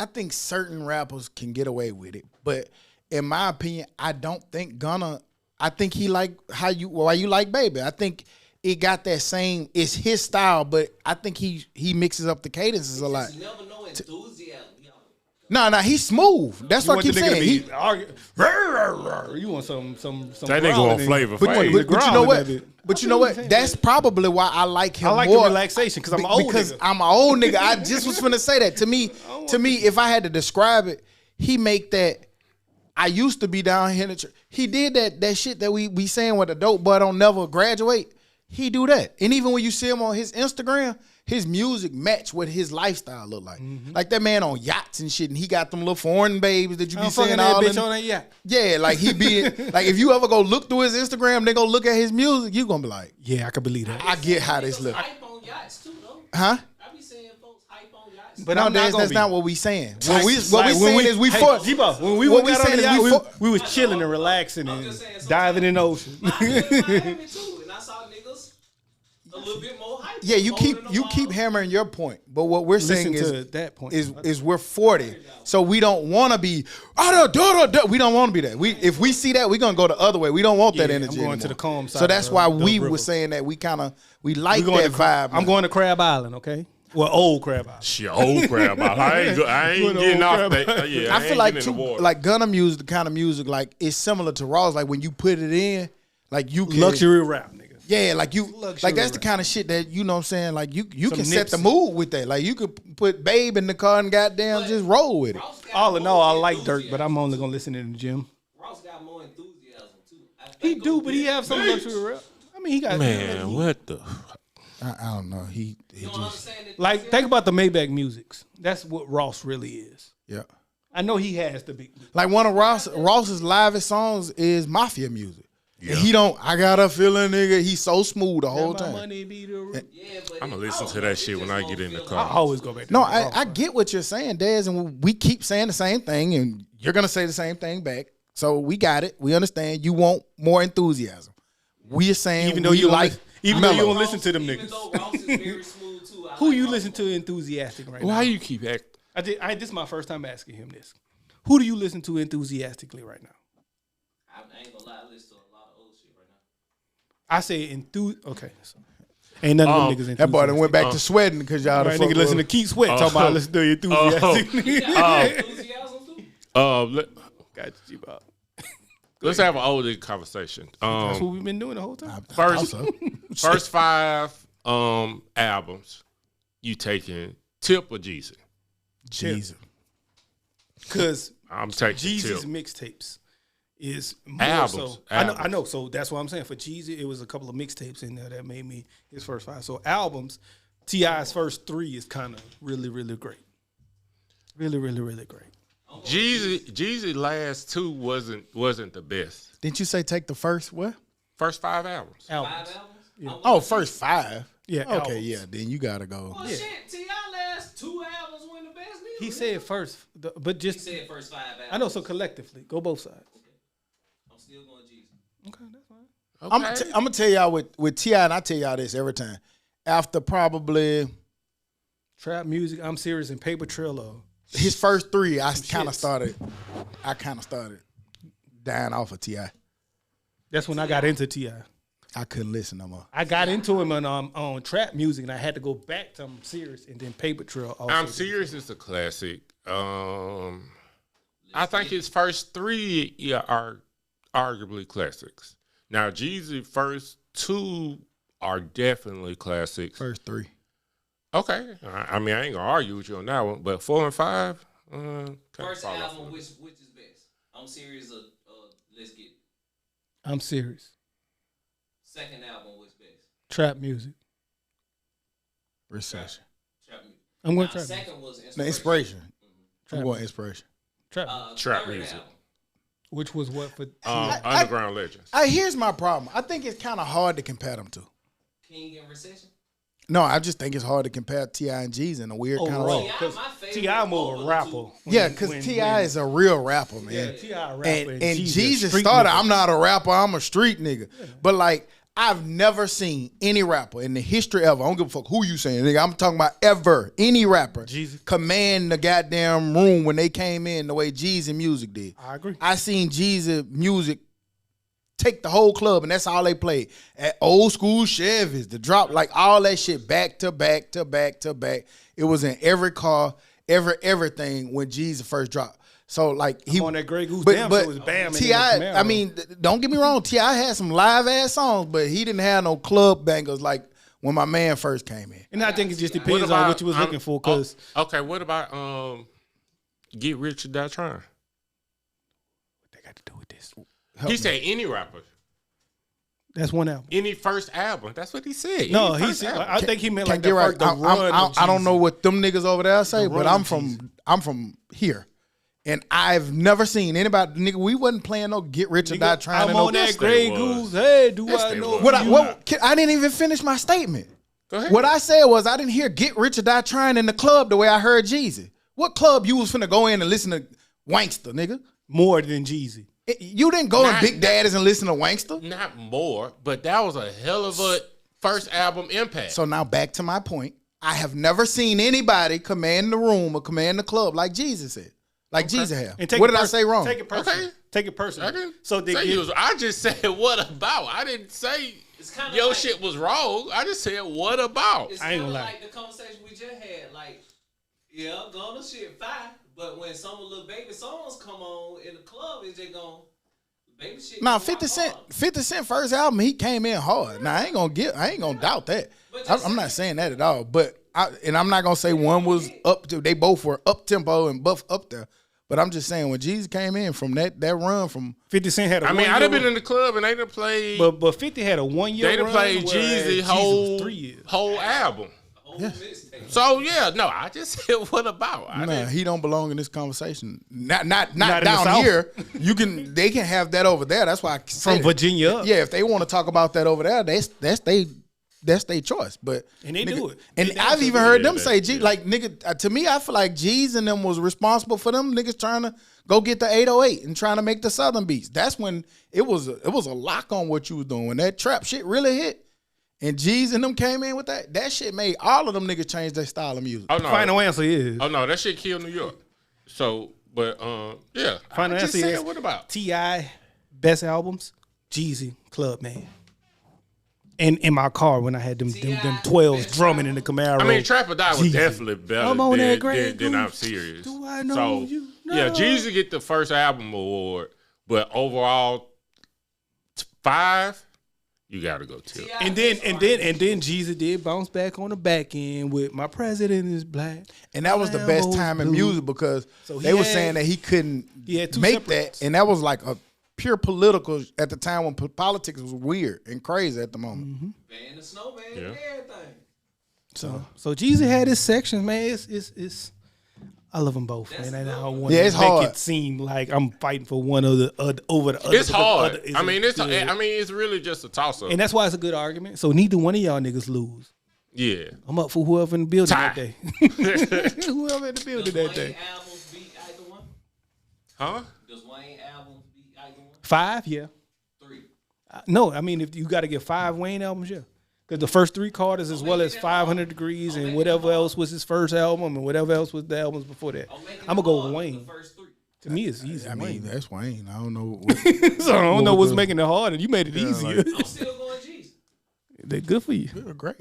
I think certain rappers can get away with it. But in my opinion, I don't think Gunna. I think he like why you like Baby. I think it got that same. It's his style, but I think he mixes up the cadences a lot. Just never no enthusiasm. No, he's smooth. That's what I keep saying. He, You want some That nigga want flavor. but you know what? But you know what? That's probably why I like him I like more. the relaxation because I'm an old because nigga. I'm an old nigga. I just was finna say that. To me, if I had to describe it, he make that. I used to be down here in the church. He did that shit that we saying with a dope boy don't never graduate. He do that. And even when you see him on his Instagram, his music match what his lifestyle look like. Like that man on yachts and shit, and he got them little foreign babies that you be seeing all bitch on that yacht. Yeah, like he be like if you ever go look through his Instagram, they go look at his music, you gonna be like, Yeah, I can believe that. I get how this look. Hype on yachts too, though. Huh? I be seeing folks hype on yachts. But No, I'm not that's be. not what we saying. Like, What we saying is we fought. G-Bo, when we What went we out on saying the is yacht, we fought. we was chilling and relaxing and just saying, diving in the ocean. I been in Miami too, and I saw niggas a little bit more hype. Yeah, you keep hammering your point, but what we're saying Listen is to that point. is we're 40, so we don't want to be. We don't want to be that. If we see that, we're gonna go the other way. We don't want that Yeah, energy. I'm going to anymore. the calm side So that's of why the we river. were saying that we like We going that to- vibe. I'm going to Crab Island, okay? Well, old Crab Island. Shit, old crab. I ain't getting off that. Yeah, I feel like getting in the water. like Gunna music, the kind of music like it's similar to Raw's. Like when you put it in, like you can, Luxury rap, nigga. Yeah, like you Luxury like that's the rap. kind of shit that you know what I'm saying. Like you Some can set the Nipsey. mood with that. Like you could put Babe in the car and goddamn just roll with it. All in all, I like Dirk, but I'm only gonna listen in the gym. Ross got more enthusiasm too. He do, but he have some luxury rap. I mean, he got Man, what the? I don't know. He You don't just understand it. like. Think about the Maybach musics. That's what Ross really is. yeah. I know he has to be. Like one of Ross's livest songs is Mafia music. And he don't. I got a feeling, nigga. He's so smooth the whole My time. money be the. Yeah, but I'm gonna I listen don't to know, that it shit when just I don't get in the feel I car. always go back. to No, Ross, I bro. get what you're saying, Dez, and we keep saying the same thing, and you're gonna say the same thing back. So we got it. We understand. You want more enthusiasm. We are saying Even though we you don't like listen, even though you mellow. don't listen to them Even niggas. though Ross is very smooth too. I Who like you Ross listen to more. enthusiastic right Why now? you keep acting? This is my first time asking him this. Who do you listen to enthusiastically right now? I ain't gonna lie, I listen to a lot of old shit right now. I say Okay, so ain't none of them niggas enthusiastic. That boy done went back to sweating because y'all Right, the nigga, listen to Keith Sweat talking about listen to enthusiastic. You got enthusiasm too. Got you, Bob. Let's have an older conversation. That's what we've been doing the whole time. First 5 albums, you taking Tip or Jeezy? Jesus. Because I'm taking Jeezy's Tip. mixtapes is more Albums, so. albums. I know. So that's what I'm saying. For Jeezy, it was a couple of mixtapes in there that made me his first 5. So albums, T.I.'s first 3 is kind of really, really great. Really, really, really great. Jeezy last 2 wasn't the best. Didn't you say take the first what? First 5 albums. Albums. 5 albums. Yeah. Oh, first 5. Yeah, Okay, albums. yeah. Then you gotta go. Well, shit, T.I. last 2 albums weren't the best neither. He said first, but He just said first 5 albums. I know. So collectively, go both sides. I'm still going Jeezy. Okay, that's fine. I'm gonna tell y'all with T.I., and I tell y'all this every time. After probably Trap music, I'm serious, and Paper Trail. his first 3, I kind of shits. started dying off of T.I. That's when I got into T.I. I couldn't listen no more. I got into him on trap music, and I had to go back to I'm serious, and then Paper Trail. Also I'm Serious is a classic. I think his first 3 are arguably classics. Now, Jeezy first 2 are definitely classics. First 3. Okay, I mean I ain't gonna argue with you on that one, but 4 and 5. First album, which is best? I'm serious. Let's get it. I'm serious. Second album, what's best? Trap music. Recession. Trap music. I'm going Nah, trap music. second was No, inspiration. inspiration. Trap I'm going music. inspiration. Trap music. Trap Third music. album. Which was what for? Underground Legends. Here's my problem. I think it's kind of hard to compare them two. King and Recession. No, I just think it's hard to compare T.I. and Jeezy in a weird kind of Overall. way. Because my favorite T.I. more over of a the rapper. two. Yeah, because T.I. is a real rapper, man. Yeah, T.I. rapper. And Jeezy Jesus street started, nigga. I'm not a rapper, I'm a street nigga. But like, I've never seen any rapper in the history ever, I don't give a fuck who you saying, nigga, I'm talking about ever, any rapper Jeezy. command the goddamn room when they came in the way Jeezy music did. I agree. I seen Jeezy music take the whole club, and that's all they played. At old school Chevys, the drop, like all that shit back to back to back to back. It was in every car, everything when Jesus first dropped. So like he on that Grey Goose Damn show was Bam. T.I. I mean, don't get me wrong. T.I. had some live ass songs, but he didn't have no club bangers like when my man first came in. And I think it just depends on what you was looking for. Cause okay, what about Get Rich or Die Trying? What they got to do with this? He said any rapper. That's one album. Any first album. That's what he said. No, Any he first said. album. I think he meant like Get the right. first the run. I don't know what them niggas over there say, but run of I'm from here. And I've never seen anybody, nigga. We wasn't playing no Get Rich or Die Trying. I'm on that Grey Goose. Hey, do I know? I didn't even finish my statement. Go ahead. What I said was I didn't hear Get Rich or Die Trying in the club the way I heard Jeezy. What club you was finna go in and listen to Wankster, nigga? More than Jeezy. You didn't go in Big Daddies and listen to Wankster? Not more, but that was a hell of a first album impact. So now back to my point. I have never seen anybody command the room or command the club like Jeezy said. Like Jesus have. What did I say wrong? Take it personally. Okay. Take it personally. I didn't so they say I just said what about. I didn't say your like, shit was wrong. I just said what about. It's kind of like the conversation we just had. Like, yeah, gonna shit fire, but when some of Lil Baby songs come on in the club, it's just gonna baby shit. Nah, 50 Cent first album, he came in hard. Now I ain't gonna doubt that. I'm not saying that at all. But I'm not gonna say one was up to. They both were up tempo and buff up there. But I'm just saying when Jesus came in from that run from 50 Cent had a I mean, I'd have been in the club and they done played. But 50 had a 1 year. They done played Jeezy whole 3 years. Whole album. Yeah. So yeah, no, I just said what about? Nah, he don't belong in this conversation. Not down here. They can have that over there. That's why I said from Virginia up. Yeah, if they want to talk about that over there, that's their choice. But and they do it. And I've even heard them say, like nigga, to me, I feel like G's and them was responsible for them niggas trying to go get the 808 and trying to make the Southern beats. That's when it was a lock on what you was doing. When that trap shit really hit. And G's and them came in with that. That shit made all of them niggas change their style of music. Oh, no. Final answer is. Oh no, that shit killed New York. So, but yeah. Final answer is. What about T.I. best albums? Jeezy, Clubman. And in my car when I had them 12s drumming in the Camaro. I mean, Trap or Die was definitely better than I'm Serious. Do I know you? No. Yeah, Jeezy get the first album award, but overall 5. You gotta go to. And then Jeezy did bounce back on the back end with My President Is Black. And that was the best time in music because they were saying that he couldn't make that. And that was like a pure political at the time when politics was weird and crazy at the moment. Mm-hmm. Van the Snowman and everything. So Jeezy had his sections, man. It's I love them both, man. And I don't want it's to make hard. it seem like I'm fighting for one over the other. It's hard. It's really just a toss-up. And that's why it's a good argument. So neither one of y'all niggas lose. Yeah. I'm up for whoever in the building that day. Whoever in the building that day. Does Wayne albums beat either one? Huh? Does Wayne albums beat either one? 5, yeah. 3. No, I mean, if you got to get 5 Wayne albums, yeah. Because the first 3 Carters, as well as 500 Degrees and whatever else was his first album and whatever else was the albums before that. I'm going to go with Wayne. The first 3. To me, it's easy. I mean, that's Wayne. I don't know. So I don't know what's making it hard, and you made it easier. I'm still going G's. They're good for you. They're great.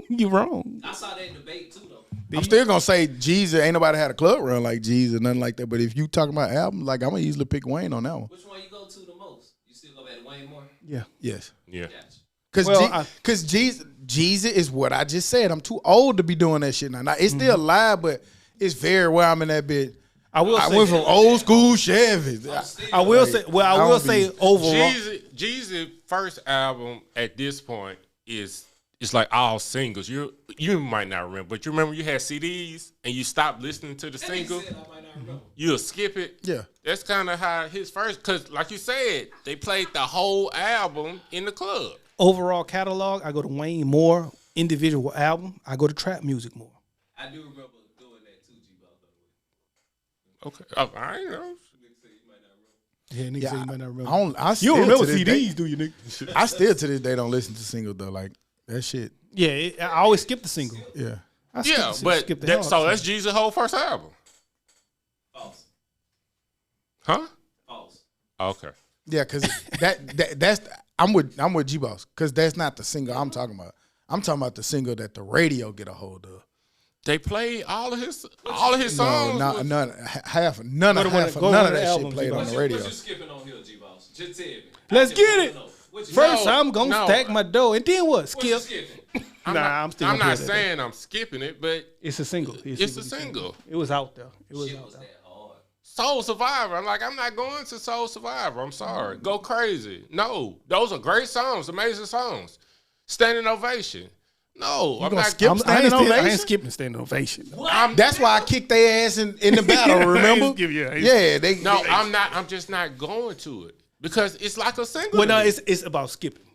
You're wrong. I saw that in debate too, though. I'm still gonna say Jeezy. Ain't nobody had a club run like Jeezy or nothing like that. But if you talking about albums, like I'm gonna easily pick Wayne on that one. Which one you go to the most? You still go back to Wayne more? Yeah. Yes. Yeah. Gotcha. Because Jeezy is what I just said. I'm too old to be doing that shit now. It's still live, but it's very where I'm in that bit. I went from old school Chevy. I will say overall. Jeezy first album at this point is it's like all singles. You might not remember, but you remember you had CDs and you stopped listening to the single. You'll skip it. Yeah. That's kind of how his first, because like you said, they played the whole album in the club. Overall catalog, I go to Wayne more. Individual album, I go to trap music more. I do remember doing that too, G-Ball. Okay. Oh, I ain't know. Yeah, niggas say you might not remember. You don't remember CDs, do you, nigga? I still to this day don't listen to singles though. Like that shit. Yeah, I always skip the single. Yeah. So that's Jeezy's whole first album. False. Huh? False. Okay. Yeah, because that's I'm with G-Boss because that's not the single I'm talking about. I'm talking about the single that the radio get a hold of. They played all of his songs. No, none of Go to that shit albums, played on What the you radio. skipping on here, G-Boss? Just tell me. Let's get it. First, No, I'm gonna stack my dough, and then what? What you Skip. skipping? I'm still. I'm gonna not play that. saying I'm skipping it, but It's a single. it's a single. It was out there. It was Shit out was there. that hard. Soul Survivor. I'm not going to Soul Survivor. I'm sorry. Go Crazy. No, those are great songs, amazing songs. Standing Ovation. No, I'm gonna not skip Standing I Ovation? ain't skipping standing ovation. That's why I kicked their ass in the battle. Remember? No, I'm not. I'm just not going to it because it's like a single. Well, to no, me. it's about skipping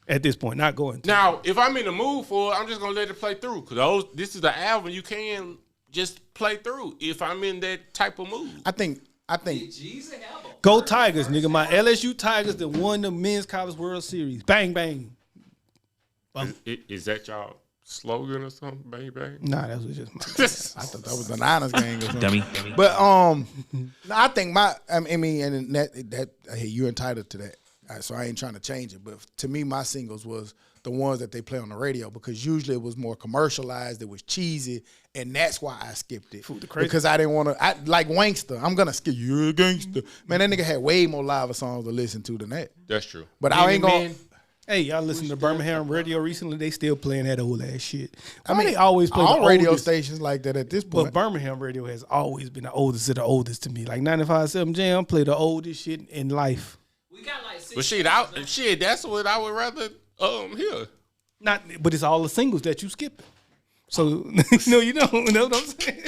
at this point, not going to. Now, if I'm in the mood for it, I'm just gonna let it play through because this is the album you can just play through if I'm in that type of mood. I think Jeezy have a Go Tigers, nigga. My LSU Tigers that won the Men's College World Series. Bang, bang. Is that y'all slogan or something? Bang bang. Nah, that was just my. I thought that was the Niners game or something. Dummy. But I think I mean, and that hey, you're entitled to that. So I ain't trying to change it. But to me, my singles was the ones that they play on the radio because usually it was more commercialized, it was cheesy, and that's why I skipped it. Because I didn't want to. I like Wankster. I'm gonna skip you a gangster. Man, that nigga had way more live songs to listen to than that. That's true. But I ain't gonna. Hey, y'all listen to Birmingham radio recently? They still playing that old ass shit. Why they always play all the radio oldest? stations like that at this But point. Birmingham radio has always been the oldest of the oldest to me. Like 95.7 Jam play the oldest shit in life. We got like 6. But that's what I would rather hear. But it's all the singles that you skip. So no, you don't know what I'm saying.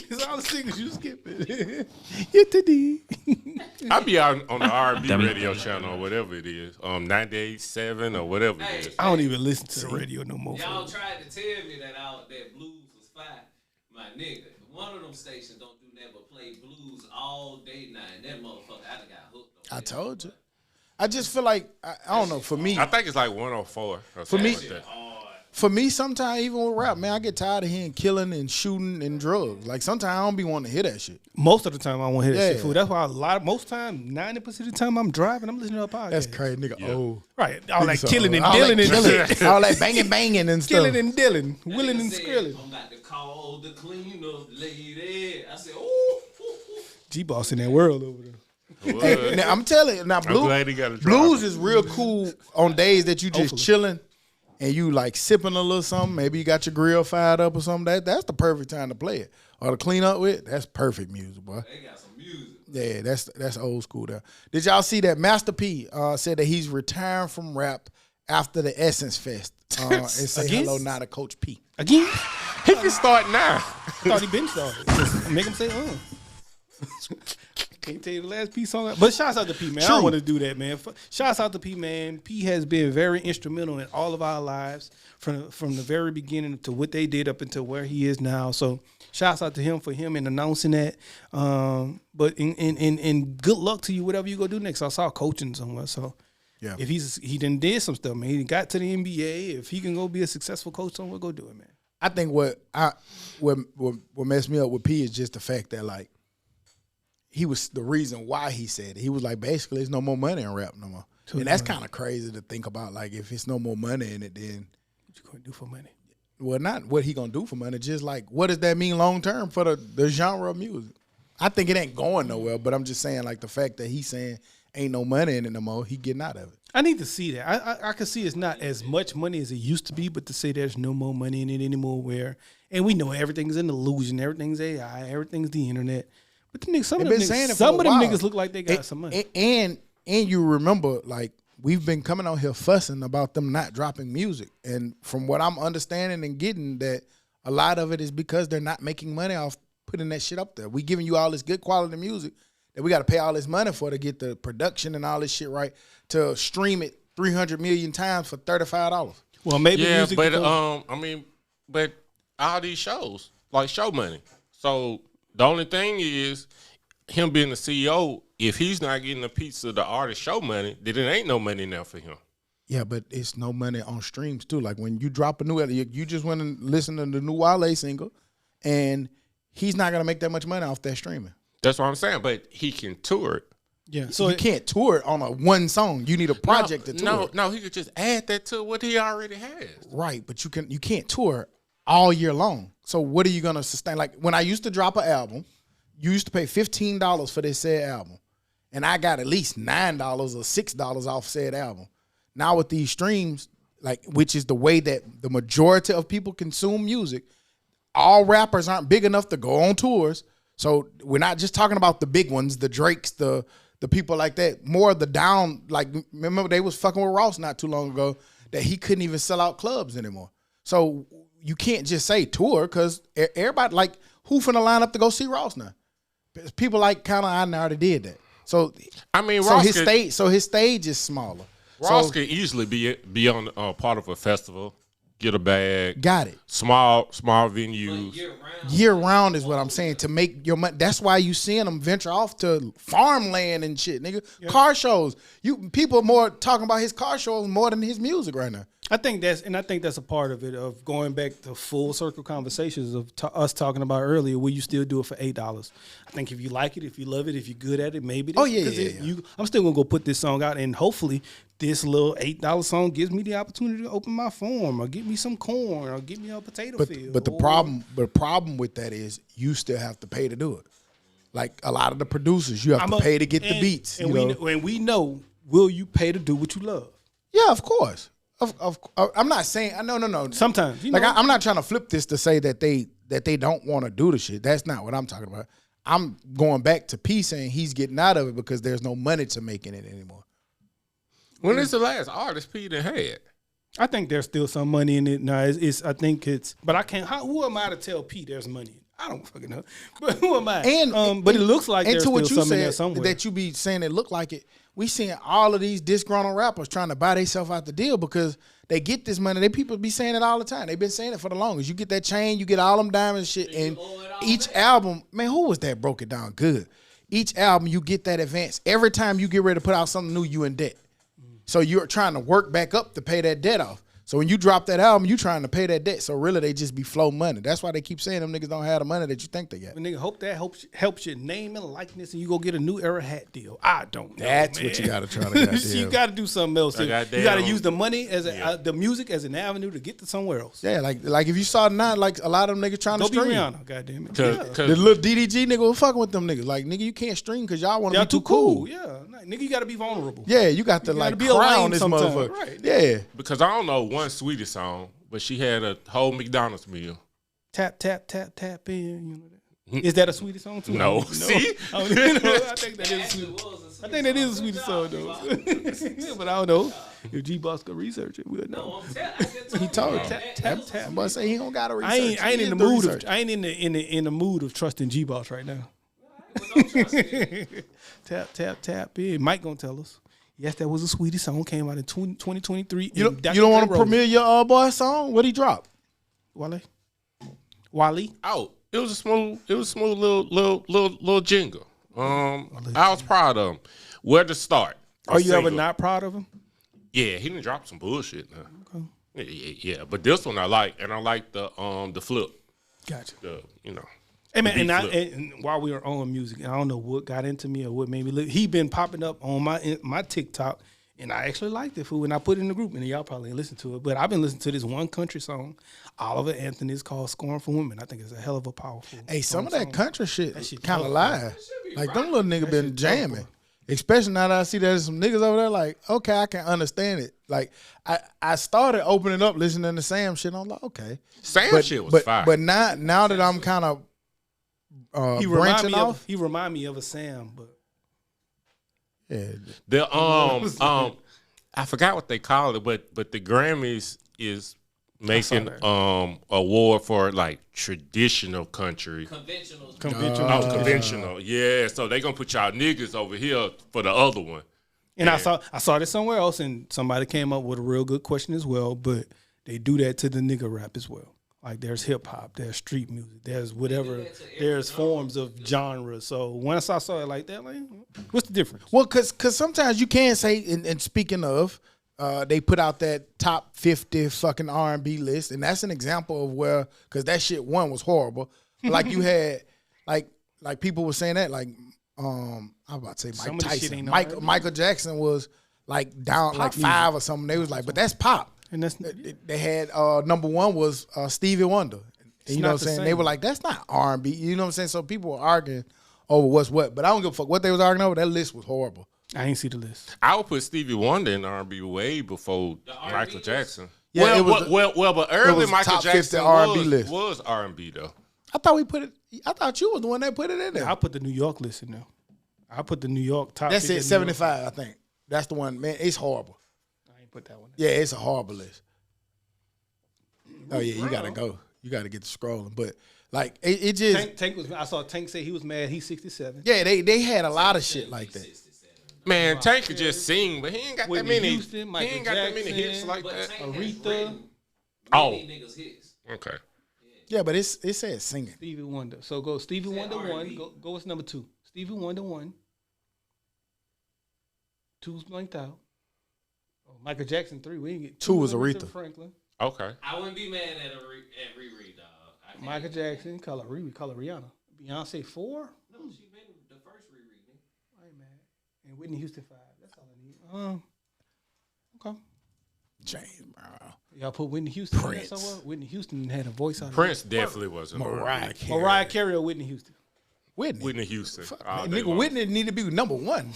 It's all the singles you skip it. I'll be out on the R&B Dummy. radio channel or whatever it is, 98.7 or whatever it is. I don't even listen to the radio no more. Y'all tried to tell me that blues was fire. My nigga, one of them stations don't do nothing but play blues all day now. And that motherfucker, I done got hooked on I that. told you. I just feel like I don't know. For me, I think it's like 104 or something me- like that. For me, sometimes even with rap, man, I get tired of hearing killing and shooting and drugs. Like sometimes I don't be wanting to hear that shit. Most of the time I want to hear that shit. Yeah. Fool. That's why most time, 90% of the time I'm driving, I'm listening to a podcast. That's crazy, nigga. Oh, Right. All that So, killing and all dealing that and killing, all that banging and stuff. killing and dealing, That willing nigga and said, skrilling. I'm about to call the cleanup lady. I said, ooh. G-Boss in that world over there. What? Now, I'm telling you, now glad he got a driver. blues is real cool on days that you just chilling and you like sipping a little something. Maybe you got your grill fired up or something. That's the perfect time to play it or to clean up with. That's perfect music, boy. They got some music. Yeah, that's old school there. Did y'all see that Master P said that he's retiring from rap after the Essence Fest and say Again? hello now to Coach P. Again? He can start now. I thought he been started. Just make him say, Can't tell you the last P song. But shouts out to P, man. I don't want to do that, man. Shouts out to P, man. P has been very instrumental in all of our lives from the very beginning to what they did up until where he is now. So shouts out to him for him and announcing that. But in good luck to you, whatever you go do next. I saw coaching somewhere. So Yeah. if he done did some stuff, man. He got to the NBA. If he can go be a successful coach somewhere, go do it, man. I think what messed me up with P is just the fact that like he was the reason why he said it. He was like, basically, there's no more money in rap no more. And that's kind of crazy to think about. Like, if it's no more money in it, then What you gonna do for money? well, not what he gonna do for money. Just like, what does that mean long term for the genre of music? I think it ain't going nowhere. But I'm just saying, like the fact that he's saying ain't no money in it no more, he getting out of it. I need to see that. I can see it's not as much money as it used to be, but to say there's no more money in it anymore, and we know everything's an illusion, everything's AI, everything's the internet. But the niggas, some of them niggas look like they got some money. And you remember, like, we've been coming out here fussing about them not dropping music. And from what I'm understanding and getting, that a lot of it is because they're not making money off putting that shit up there. We giving you all this good quality music that we got to pay all this money for to get the production and all this shit right, to stream it 300 million times for $35. Well, maybe Yeah, music but because- but all these shows like show money. So the only thing is him being the CEO. If he's not getting a piece of the artist show money, then it ain't no money now for him. Yeah, but it's no money on streams too. Like when you drop a new, you just went and listened to the new Wale single, and he's not gonna make that much money off that streaming. That's what I'm saying. But he can tour it. yeah. So you can't tour it on a one song. You need a project to tour it. No, he could just add that to what he already has. Right, but you can't tour all year long. So what are you gonna sustain? Like when I used to drop an album, you used to pay $15 for this said album, and I got at least $9 or $6 off said album. Now with these streams, like which is the way that the majority of people consume music, all rappers aren't big enough to go on tours. So we're not just talking about the big ones, the Drakes, the people like that. More of the down, like remember they was fucking with Ross not too long ago that he couldn't even sell out clubs anymore. So you can't just say tour because everybody like who finna line up to go see Ross now? People like kind of I already did that. So I mean, so Ross his stage is smaller. Ross So, can easily be on part of a festival, get a bag. got it. Small venues. Year round is what I'm saying to make your money. That's why you seeing them venture off to farmland and shit, nigga. Yep. Car shows. People are more talking about his car shows more than his music right now. I think that's a part of it, of going back to full circle conversations of us talking about earlier. Will you still do it for $8? I think if you like it, if you love it, if you're good at it, maybe. I'm still gonna go put this song out, and hopefully this little $8 song gives me the opportunity to open my farm, or get me some corn, or get me a potato field. But the problem with that is you still have to pay to do it. Like a lot of the producers, you have to pay to get the beats. And we know, will you pay to do what you love? Yeah, of course. I'm not saying no. Sometimes, I'm not trying to flip this to say that they don't want to do the shit. That's not what I'm talking about. I'm going back to P saying he's getting out of it because there's no money to making it anymore. When is the last artist P done had? I think there's still some money in it. No, I think it's, but I can't. Who am I to tell P there's money in it? I don't fucking know. But who am I? But it looks like there's still something in there somewhere. That you be saying it look like it. We seeing all of these disgruntled rappers trying to buy themselves out the deal because they get this money. They people be saying it all the time. They've been saying it for the longest. You get that chain, you get all them diamonds shit, and each album, man, who was that broke it down good? Each album you get that advance. Every time you get ready to put out something new, you in debt. So you're trying to work back up to pay that debt off. So when you drop that album, you trying to pay that debt. So really, they just be flow money. That's why they keep saying them niggas don't have the money that you think they got. But nigga, hope that helps your name and likeness, and you go get a new era hat deal. I don't know. That's man. what you got to try to goddamn. You got to do something else. You got to use the money as the music as an avenue to get to somewhere else. Yeah, like if you saw now, like a lot of them niggas trying to stream. Rihanna, goddamn it. The little DDG nigga was fucking with them niggas. Like nigga, you can't stream because y'all want to be too cool. Yeah, nigga, you got to be vulnerable. Yeah, you got to like be crown this sometime. motherfucker. Right. Yeah, because I don't know one Sweetie song. But she had a whole McDonald's meal. Tap, tap, tap, tap in. You know that. Is that a Sweetie song too? No. See? I think that is a Sweetie. I think that is a Sweetie song though. But I don't know. If G-Boss could research it, we'll know. He told you. Tap. I'm about to say he don't got to research. I ain't in the mood of. I ain't in the mood of trusting G-Boss right now. Tap in. Mike gonna tell us. Yes, that was a Sweetie song. Came out in 2023. You don't want to premiere your boy song? What'd he drop? Wally. Oh, it was a smooth little jingle. I was proud of him. Where to start? Are you ever not proud of him? Yeah, he done dropped some bullshit now. Okay. Yeah. But this one I like, and I like the flip. Gotcha. Hey man, and while we were on music, I don't know what got into me or what made me look. He been popping up on my TikTok, and I actually liked it, fool. And I put it in the group, and y'all probably ain't listen to it, but I've been listening to this one country song, Oliver Anthony's called "Scorn for Women." I think it's a hell of a powerful. Hey, some of that country shit kind of live. Like them little niggas been jamming. Especially now that I see there's some niggas over there, like, okay, I can understand it. Like, I started opening up, listening to Sam shit, and I'm like, okay. Sam shit was fire. But now that I'm kind of he remind me of a Sam, but yeah. The I forgot what they call it, but the Grammys is making award for like traditional country. Conventional. Yeah, so they gonna put y'all niggas over here for the other one. And I saw this somewhere else, and somebody came up with a real good question as well. But they do that to the nigga rap as well. Like there's hip hop, there's street music, there's whatever, there's forms of genre. So once I saw it like that, like, what's the difference? Well, cause sometimes you can say, and speaking of, they put out that top 50 fucking R&B list, and that's an example of where, cause that shit one was horrible. Like you had, like people were saying that, like I'm about to say Mike Tyson, Michael Jackson was like down pop like 5 or something. They was like, but that's pop. And that's they had number one was Stevie Wonder, And you know what I'm saying? They were like, that's not R&B. You know what I'm saying? So people were arguing over what's what. But I don't give a fuck what they was arguing over. That list was horrible. I ain't see the list. I would put Stevie Wonder in R&B way before R&B Michael list? Jackson. Yeah, But early was Michael top 50 Jackson R&B list. was R&B though. I thought we put it. I thought you was the one that put it in there. I put the New York list in there. I put the New York top. That's 50 it, 75, I think. That's the one, man. It's horrible. I ain't put that one. Yeah, it's a horrible list. Oh yeah, you gotta go. You gotta get to scrolling. But like it just Tank was. I saw Tank say he was mad. He's 67. yeah, they had a lot of shit like that. Man, Tank could just sing, but he ain't got Whitney that many. Houston, he Michael ain't got that many Jackson, hits like But that. Tank has Aretha. written Oh. many niggas hits. Okay. Yeah, but it said singing. Stevie Wonder. So go Stevie Said Wonder R&B. 1. Go what's number 2? Stevie Wonder 1. 2's blanked out. Oh, Michael Jackson 3. We didn't get 2 was Aretha. Franklin. Okay. I wouldn't be mad at Riri, dog. I can't Michael be mad. Jackson. Call it Rihanna. Beyonce 4. No, she been the first Riri, nigga. I ain't mad. And Whitney Houston 5. That's all I need. Okay. James Brown. Y'all put Whitney Houston in there Prince. somewhere? Whitney Houston had a voice out of Prince definitely wasn't Mariah R&B. Carey. Mariah Carey or Whitney Houston? Whitney. Whitney Houston. all Man, day nigga, long. Whitney need to be number 1.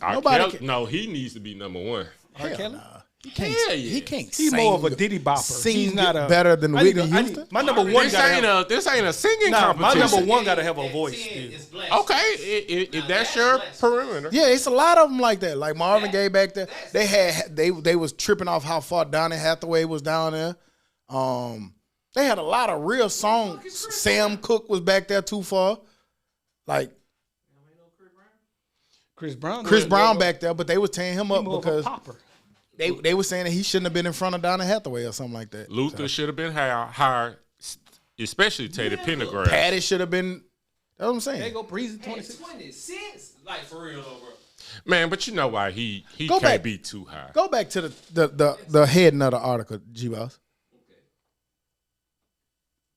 R. Nobody Kelly- no, he needs to be number 1. R. Hell Kelly? nah. He can't. Hell yeah. He can't. He's sing, more of a Diddy bopper. Sing He's not a better than I need Whitney to- I need- Houston. My number one This gotta ain't have, this ain't a singing Nah, my competition. number one gotta have a At voice 10 still. is Black. Okay, if Now that's that's your blessed. perimeter. Yeah, it's a lot of them like that. Like Marvin That- Gaye back there, that's- they had they was tripping off how far Donny Hathaway was down there. They had a lot of real songs. Sam Cooke was back there too far. Like Chris Brown. Chris Brown back there, but they was tearing him up more because of a popper. they were saying that he shouldn't have been in front of Donny Hathaway or something like that. Luther should have been higher, especially Teddy Pendergrass. Patty should have been. That's what I'm saying. There you go, Breezy At 26. 26? Like, for real, though, bro. Man, but you know why he Go can't back. be too high. Go back to the heading of the article, G-Boss. Okay.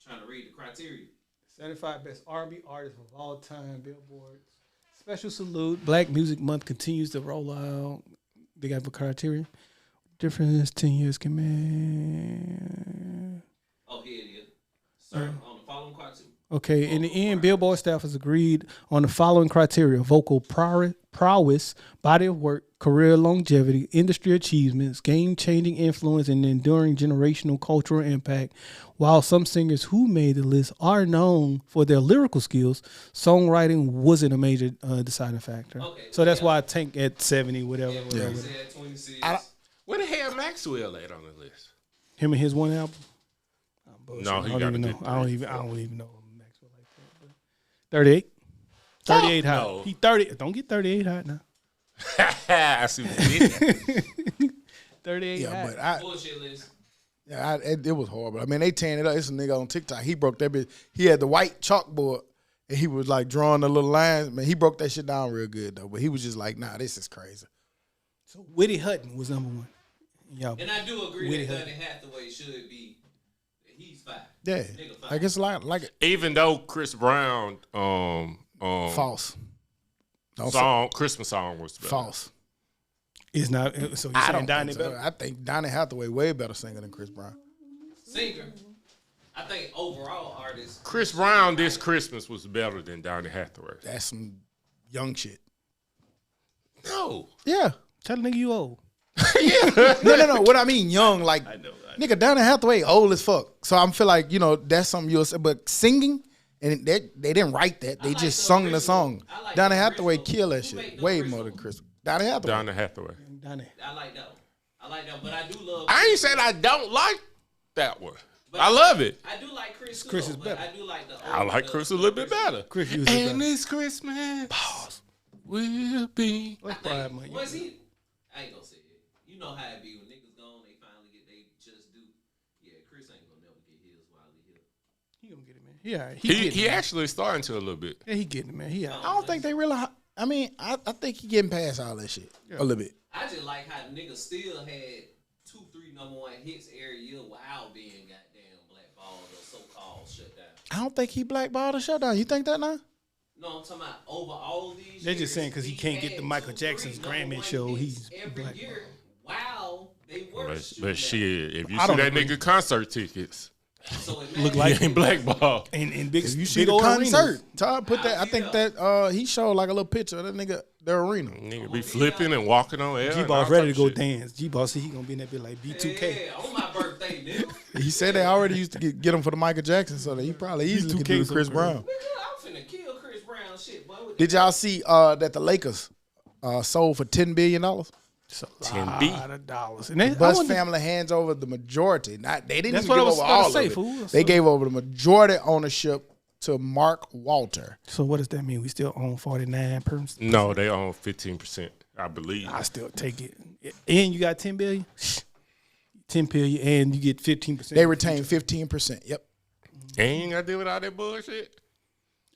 Trying to read the criteria. 75 best R&B artists of all time, Billboard. Special salute. Black Music Month continues to roll out. They got the criteria. Difference 10 years can make. Oh, here it is. Sir, on the following criteria. Okay, in the end, Billboard staff has agreed on the following criteria: vocal prowess, body of work, career longevity, industry achievements, game-changing influence, and enduring generational cultural impact. While some singers who made the list are known for their lyrical skills, songwriting wasn't a major deciding factor. Okay, So that's yeah. why I Tank at 70, whatever. Yeah, whatever. he said 26. Where the hell Maxwell at on the list? Him and his one album. Bullshit. No, he I don't got even a know. good I don't even know Maxwell like that. But 38. 38 hot. no. He 30. Don't get 38 hot now. I see what you did. 38 Yeah, hot. but Bullshit list. it was horrible. I mean, they tearing it up. It's a nigga on TikTok. He broke that bitch. He had the white chalkboard and he was like drawing the little lines. Man, he broke that shit down real good though. But he was just like, nah, this is crazy. So Whitney Hutton was number one. Yeah. And I do agree Whitney that Hutton. Donny Hathaway should be. He's fine. Yeah, Nigga fine. like it's like Even though Chris Brown false. Don't say song Christmas song was better. false. It's not. So you I saying don't Donnie think so. better? I think Donny Hathaway way better singer than Chris Brown. Singer. I think overall artist. Chris Brown this Christmas was better than Donny Hathaway. That's some young shit. No. Yeah. Tell the nigga you old. No. What I mean, young, like nigga, Donny Hathaway old as fuck. So I feel like that's something you'll say. But singing, and they didn't write that. They like just the sung the original. song. I like Donny the Hathaway original. kill that Who shit made the way original? more than Chris. Donny Hathaway. Donny Hathaway. Donnie. I like that one. I like that, but I do love. I ain't said I don't like that one. But I love it. I do like Chris. Too, Chris though, is but better. I do like the. I like Chris a little bit better. Chris Hughes is And better. this Christmas will be. Let's I Pride think, Month. was he? I ain't gonna say it. You know how it be when niggas gone, they finally get they just do. Yeah, Chris ain't gonna never get his while he here. He gonna get it, man. Yeah, He actually starting to a little bit. Yeah, he getting it, man. He out. I don't think they really. I mean, I think he getting past all that shit a little bit. I just like how niggas still had 2-3 number one hits every year while being goddamn blackballed or so-called shut down. I don't think he blackballed or shut down. You think that now? No, I'm talking about over all these. They're just years, saying 'cause he can't get had the Michael 2-3 Jackson's number Grammy one show, hits he's every blackballed. year while they were. But shooting shit, if you I see don't that agree. nigga concert tickets, So it Look matters. like He ain't blackball. in big. If you see big the old concert, arenas. Todd put that. I think that he showed like a little picture of that nigga, the arena. Nigga be flipping and walking on air. G-Boss ready to go dance. G-Boss, he gonna be in that bit like B2K. Yeah, on my birthday, nigga. He said they already used to get him for the Michael Jackson, so that he probably easily could do the Chris Brown. Nigga, I'm finna kill Chris Brown shit, boy. Did y'all see that the Lakers sold for $10 billion? It's a 10B. lot of dollars. And then, Bus family hands over the majority. They didn't That's even what I give was over about to all say, of it. fool. They gave over the majority ownership to Mark Walter. So what does that mean? We still own 49%? No, they own 15%, I believe. I still take it. And you got 10 billion? 10 billion and you get 15%. They retain 15%. Yep. Ain't got to deal with all that bullshit.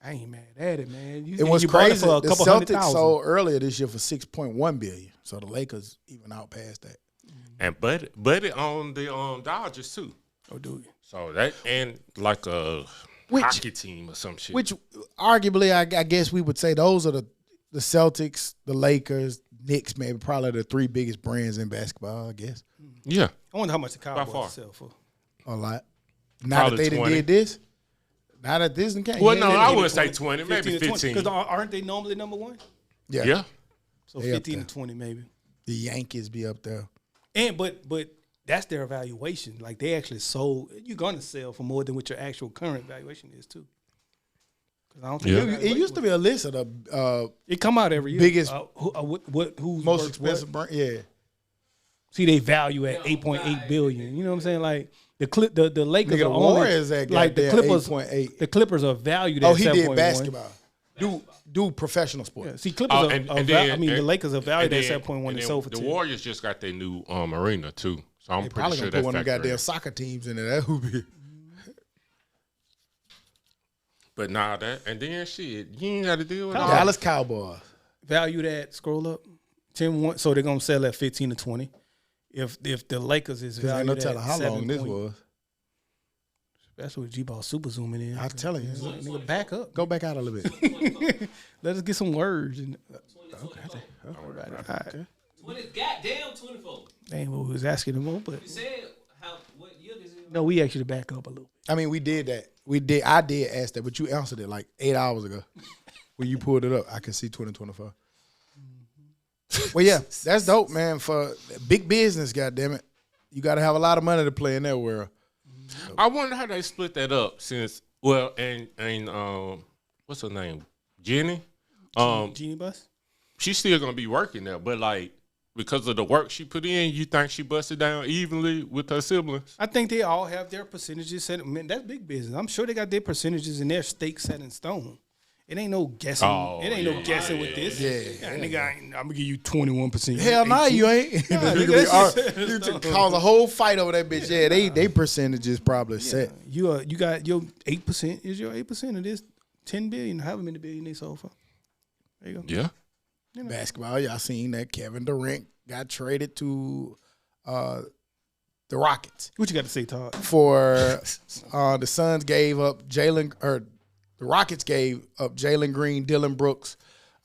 I ain't mad at it, man. It was you bought crazy. for a The couple Celtics $100,000. sold earlier this year for $6.1 billion. So the Lakers even out past that. And Buddy on the Dodgers too. Oh, do you? So that and like a hockey team or some shit. Which arguably, I guess we would say those are the Celtics, the Lakers, Knicks, maybe probably the three biggest brands in basketball, I guess. Yeah. I wonder how much the far. Cowboys sell for. A lot. Now that Probably they done 20. did this, now that this came. Well, no, I would say 20, 15 maybe to 20. 15. Because aren't they normally number one? Yeah. So They up 15 there. to 20 maybe. The Yankees be up there. And but that's their evaluation. Like they actually sold. You're gonna sell for more than what your actual current valuation is too. Because I don't think Yeah. It used to be a list of the it come out every year. biggest- Who's most worth expensive what. brand. Yeah. See, they value at 8.8 billion. You know what I'm saying? Like the Lakers Nigga, are the only Warriors at like the goddamn Clippers. 8.8. The Clippers are valued at Oh, he 7.1. did basketball. Do professional sports. Yeah, see, Clippers Oh, are, and are then- the and- Lakers are valued and at then- 7.1 and then sold for the 10. Warriors just got their new arena too. So I'm They pretty probably sure gonna put that's one of the factoring goddamn in. soccer teams in there. That would be. But nah, that and then shit, you ain't got to deal with all Dallas Cowboys. Valued at scroll up 10-1, so they're gonna sell at 15 to 20. If the Lakers is Because ain't valued no at telling how 7 long this point- was. That's what G-Ball super zooming in. I'm telling you. Nigga, back up. Go back out a little bit. Let us get some words. And, Okay. right. 20, goddamn 24. Ain't what we was asking them on, but You said what year this is? no, we actually back up a little. I mean, we did that. I did ask that, but you answered it like 8 hours ago. When you pulled it up, I can see 2025. Well, yeah, that's dope, man. For big business, goddammit. You got to have a lot of money to play in that world. I wonder how they split that up since and what's her name? Jenny? Genie Bus? She's still gonna be working there, but like because of the work she put in, you think she busted down evenly with her siblings? I think they all have their percentages set. Man, that's big business. I'm sure they got their percentages and their stakes set in stone. It ain't no guessing. Oh, it ain't no yeah, guessing with this. Yeah, Nigga, I'm gonna give you 21%. Hell no, 18. you ain't. nigga, You just cause a whole fight over that bitch. Yeah, they percentages probably set. You got your 8% is your 8% of this 10 billion, however many billion they sold for. There you go. Yeah. Basketball, y'all seen that Kevin Durant got traded to the Rockets What you got to say, Todd? for the Suns gave up the Rockets gave up Jalen Green, Dylan Brooks,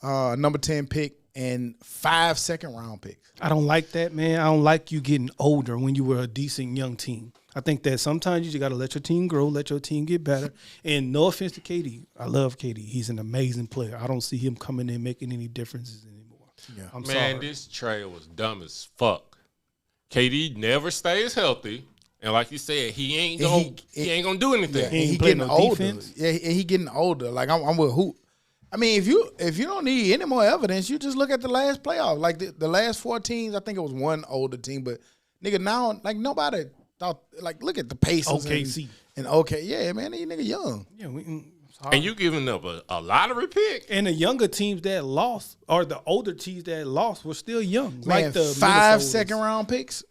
number 10 pick, and 5 second-round picks. I don't like that, man. I don't like you getting older when you were a decent young team. I think that sometimes you just got to let your team grow, let your team get better. And no offense to KD. I love KD. He's an amazing player. I don't see him coming in making any differences anymore. Yeah. I'm Man, sorry. this trade was dumb as fuck. KD never stays healthy, and like you said, he ain't gonna do anything. Yeah, and ain't he playing getting no older. defense. Yeah, and he getting older. Like I'm with who? I mean, if you don't need any more evidence, you just look at the last playoff. Like the last 4 teams, I think it was one older team, but nigga now like nobody thought like look at the Pacers OKC. and okay, yeah, man, these nigga young. Yeah, sorry. And you giving up a lottery pick? And the younger teams that lost, or the older teams that lost, were still young. Man, like the 5 Minnesotans. second-round picks.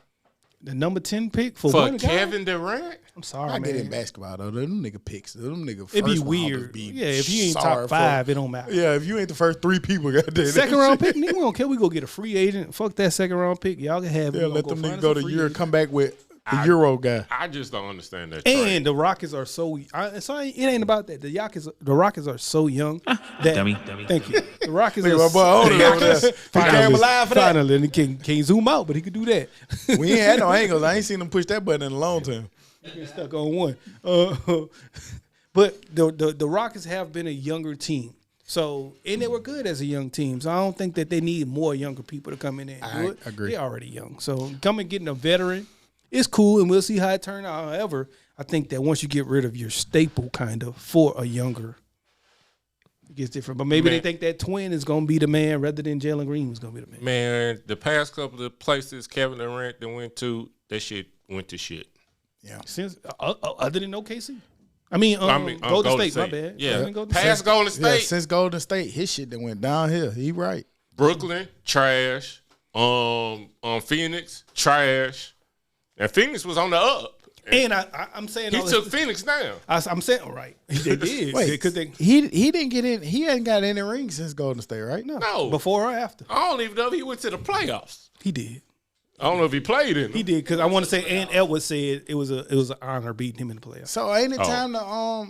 The number 10 pick for For one guy? Kevin Durant? I'm sorry, I man. get in basketball though. Them nigga picks. Them nigga. It'd be first rounders weird. be Yeah, if you ain't sorry top for- 5, it don't matter. Yeah, if you ain't the first 3 people, goddamn. Second round pick, nigga, we don't care. We go get a free agent. Fuck that second round pick. Y'all can have it. Yeah, We let gonna them find niggas go us a to free Euro, agent. come back with the Euro guy. I just don't understand that trade. And the Rockets are so. It ain't about that. The Rockets are so young. That, Dummy. Thank you. The Rockets Nigga, are. my boy older over there. He came alive for that. Finally, and he can't zoom out, but he could do that. We ain't had no angles. I ain't seen them push that button in a long time. You get stuck on one. But the Rockets have been a younger team. So, and they were good as a young team. So I don't think that they need more younger people to come in there and do it. I agree. They're already young. So coming getting a veteran is cool, and we'll see how it turns out. However, I think that once you get rid of your staple kind of for a younger, it gets different. But maybe they think that twin is going to be the man rather than Jalen Green was going to be the man. Man, the past couple of places Kevin Durant went to, that shit went to shit. Yeah. Since other than OKC. I mean, Golden State, my bad. Yeah, Golden past Golden State. Yeah, since Golden State, his shit that went downhill. He right. Brooklyn, trash. Phoenix, trash. And Phoenix was on the up. And I'm saying He took Phoenix down. I'm saying right. They did. Wait, Because they he didn't get in. He hadn't got any rings since Golden State, right? No. before or after. I don't even know if he went to the playoffs. He did. I don't know if he played in them. He did because I want to say Ant Edwards said it was an honor beating him in the playoffs. So ain't it time to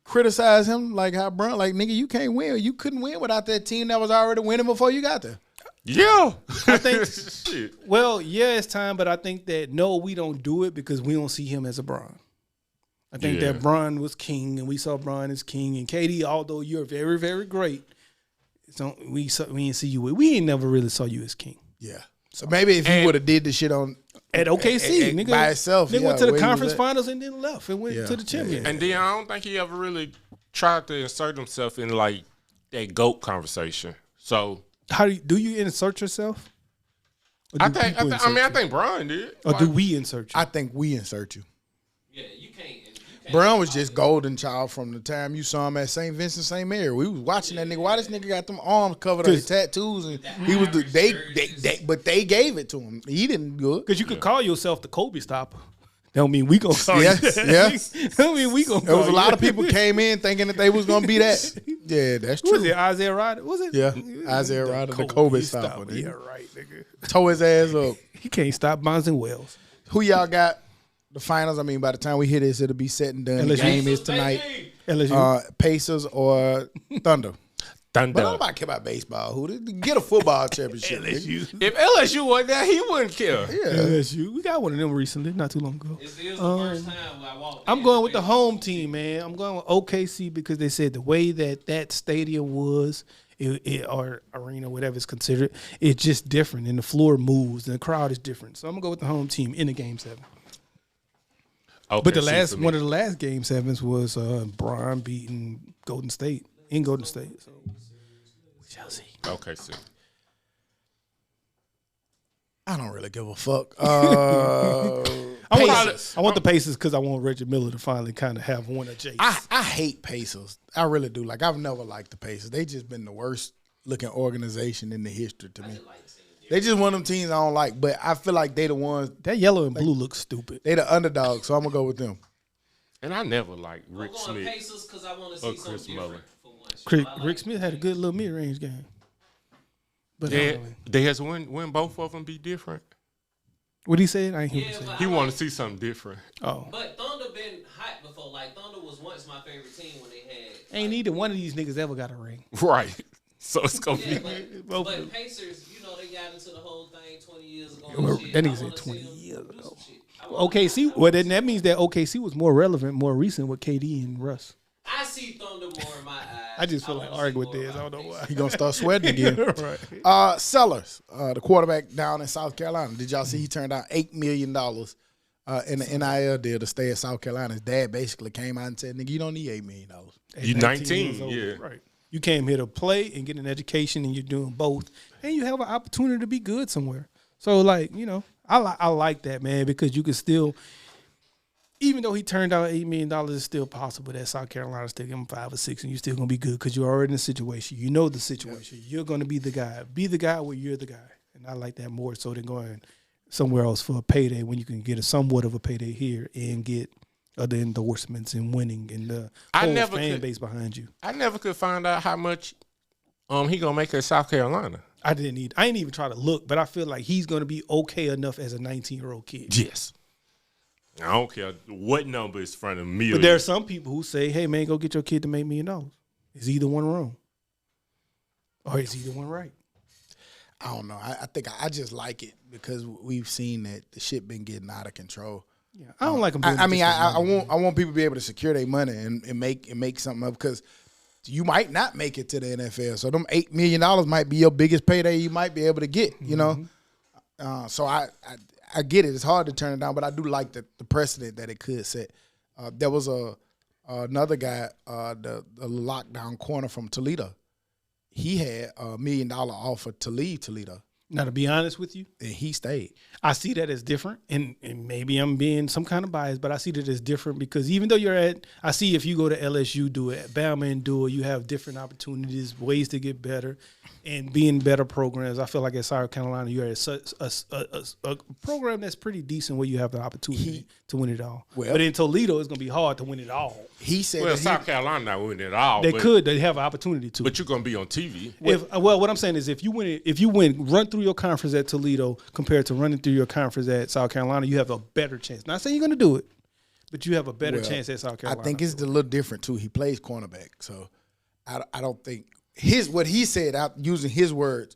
criticize him like how Bron, like nigga, you can't win. You couldn't win without that team that was already winning before you got there. Yeah. I think. Shit. Well, yeah, it's time, but I think that no, we don't do it because we don't see him as a Bron. I think that Bron was king, and we saw Bron as king. And KD, although you're very, very great, we didn't see you. We ain't never really saw you as king. Yeah. So maybe if he would have did the shit on At OKC, nigga, by itself, nigga yeah, went to the where he was conference at. finals and then left and went to the championship. And then I don't think he ever really tried to insert himself in like that GOAT conversation. So How do you insert yourself? Or do I people insert you? think Brian did. Or do we insert you? I think we insert you. Yeah, you can't. Brown was just golden child from the time you saw him at St. Vincent St. Mary. We was watching that nigga. Why this nigga got them arms covered up with tattoos and he was but they gave it to him. He didn't do it. Because you could call yourself the Kobe stopper. That don't mean we gonna call Yes, you. yes. That don't mean we gonna There was call a lot you. of people came in thinking that they was gonna be that. Yeah, that's Who was true. it? Isaiah Ryder? Was it? Yeah, Isaiah Ryder, the Kobe stopper. Yeah, Nigga. right, nigga. Tore his ass up. He can't stop Bonds and Wells. Who y'all got? The finals. I mean, by the time we hit this, it'll be set and done. The LSU. game is tonight. LSU. Pacers or Thunder. Thunder. But nobody care about baseball. Who get a football championship? nigga. If LSU wasn't there, he wouldn't care. Yeah. LSU. We got one of them recently, not too long ago. It's the first time I walked. I'm going with the home team, man. I'm going with OKC because they said the way that stadium was, or arena, whatever it's considered, it's just different, and the floor moves, and the crowd is different. So I'm gonna go with the home team in the game 7. Okay, But one of the last game 7s was Bron beating Golden State in Golden State. So we shall see. Okay, see. I don't really give a fuck. I want the Pacers because I want Reggie Miller to finally kind of have one of Jake's. I hate Pacers. I really do. Like, I've never liked the Pacers. They just been the worst looking organization in the history to me. They just one of them teams I don't like, but I feel like they the ones. That yellow and blue looks stupid. They the underdogs, so I'm gonna go with them. And I never liked I'm Rick going Smith. Pacers because I want to Or see Chris something Muller. different for once. I like Rick Smith had a good little mid-range game. But They has when both of them be different. what he said, I ain't hear Yeah, what he said. but He I want like- to see something different. Oh, But Thunder been hyped before. Like Thunder was once my favorite team when they had. ain't neither one of these niggas ever got a ring. Right. So it's gonna Yeah, be. but Pacers, they got into the whole thing 20 years ago. Well, and shit. that I nigga said wanna see 20 them years do ago. some shit. I wanna- OKC, well then that means that OKC was more relevant, more recent with KD and Russ. I see Thunder more in my eyes. I just feel like wanna arguing see with more this. I about don't know why. He gonna start sweating again. Right. Sellers, the quarterback down in South Carolina. Did y'all see he turned down $8 million in the NIL deal to stay at South Carolina? His dad basically came out and said, "Nigga, you don't need $8 million." You 19, yeah. Right. You came here to play and get an education, and you're doing both, and you have an opportunity to be good somewhere. So, like, I like that, man, because you can still, even though he turned out $8 million, it's still possible that South Carolina still give him 5 or 6, and you're still gonna be good because you're already in the situation. You know the situation. You're gonna be the guy. Be the guy where you're the guy, and I like that more so than going somewhere else for a payday when you can get somewhat of a payday here and get other endorsements and winning and the whole fan base behind you. I never could find out how much he gonna make at South Carolina. I ain't even try to look, but I feel like he's gonna be okay enough as a 19-year-old kid. Yes. I don't care what number is front of me. But there are some people who say, "Hey man, go get your kid to make $1 million." Is either one wrong, or is either one right? I don't know. I think I just like it because we've seen that the shit been getting out of control. Yeah, I don't like them. I mean, I want people to be able to secure their money and make something up, because you might not make it to the NFL. So them $8 million might be your biggest payday you might be able to get. You know, so I get it. It's hard to turn it down, but I do like the precedent that it could set. There was another guy, the lockdown corner from Toledo. He had $1 million offer to leave Toledo. Now, to be honest with you, and he stayed. I see that as different, and maybe I'm being some kind of biased, but I see that as different because even though I see if you go to LSU, do it, Bama and do it, you have different opportunities, ways to get better, and be in better programs. I feel like at South Carolina, you're at a program that's pretty decent where you have the opportunity to win it all. Well, but in Toledo, it's going to be hard to win it all. He said, well, South Carolina not winning it all. They have an opportunity to. But you're going to be on TV. What I'm saying is if you run through your conference at Toledo compared to running through your conference at South Carolina, you have a better chance. Not saying you're going to do it, but you have a better chance at South Carolina. I think it's a little different too. He plays cornerback, so I don't think what he said, using his words,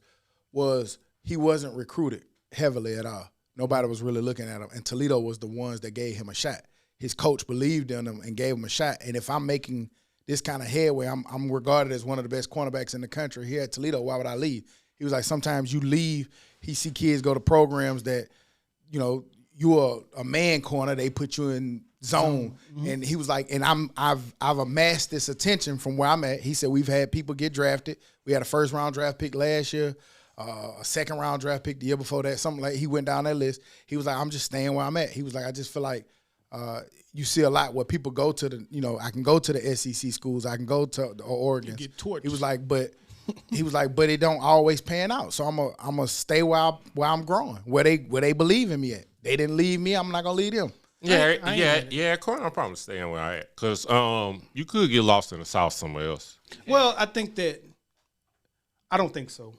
was he wasn't recruited heavily at all. Nobody was really looking at him, and Toledo was the ones that gave him a shot. His coach believed in him and gave him a shot. And if I'm making this kind of headway, I'm regarded as one of the best cornerbacks in the country here at Toledo. Why would I leave? He was like, sometimes you leave. He see kids go to programs that, you know, you are a man corner. They put you in zone. Mm-hmm. And he was like, and I've amassed this attention from where I'm at. He said, we've had people get drafted. We had a first-round draft pick last year, a second-round draft pick the year before that, something like he went down that list. He was like, I'm just staying where I'm at. He was like, I just feel like you see a lot where people go to the, you know, I can go to the SEC schools. I can go to the Oregon. Get torched. He was like, but it don't always pan out. So I'm gonna stay where I'm growing, where they believe in me at. They didn't leave me. I'm not gonna leave them. Yeah. Corner, I'm probably staying where I at because you could get lost in the South somewhere else. Well, I think that I don't think so,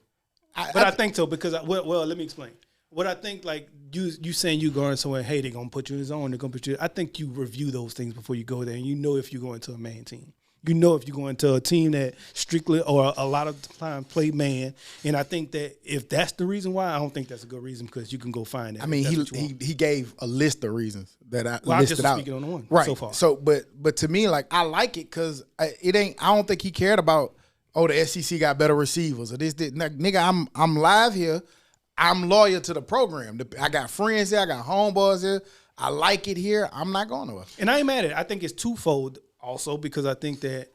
I think so because well, let me explain. What I think, like you saying you going somewhere, hey, they're gonna put you in the zone, they're gonna put you. I think you review those things before you go there, and you know if you're going to a man team. You know if you're going to a team that strictly or a lot of time play man, and I think that if that's the reason why, I don't think that's a good reason because you can go find that. I mean, he gave a list of reasons that I listed out. I'm just speaking on the one right so far. So, but to me, like I like it because it ain't. I don't think he cared about the SEC got better receivers or this. Nigga, I'm live here. I'm loyal to the program. I got friends here. I got homeboys here. I like it here. I'm not going nowhere. And I ain't mad at it. I think it's twofold also because I think that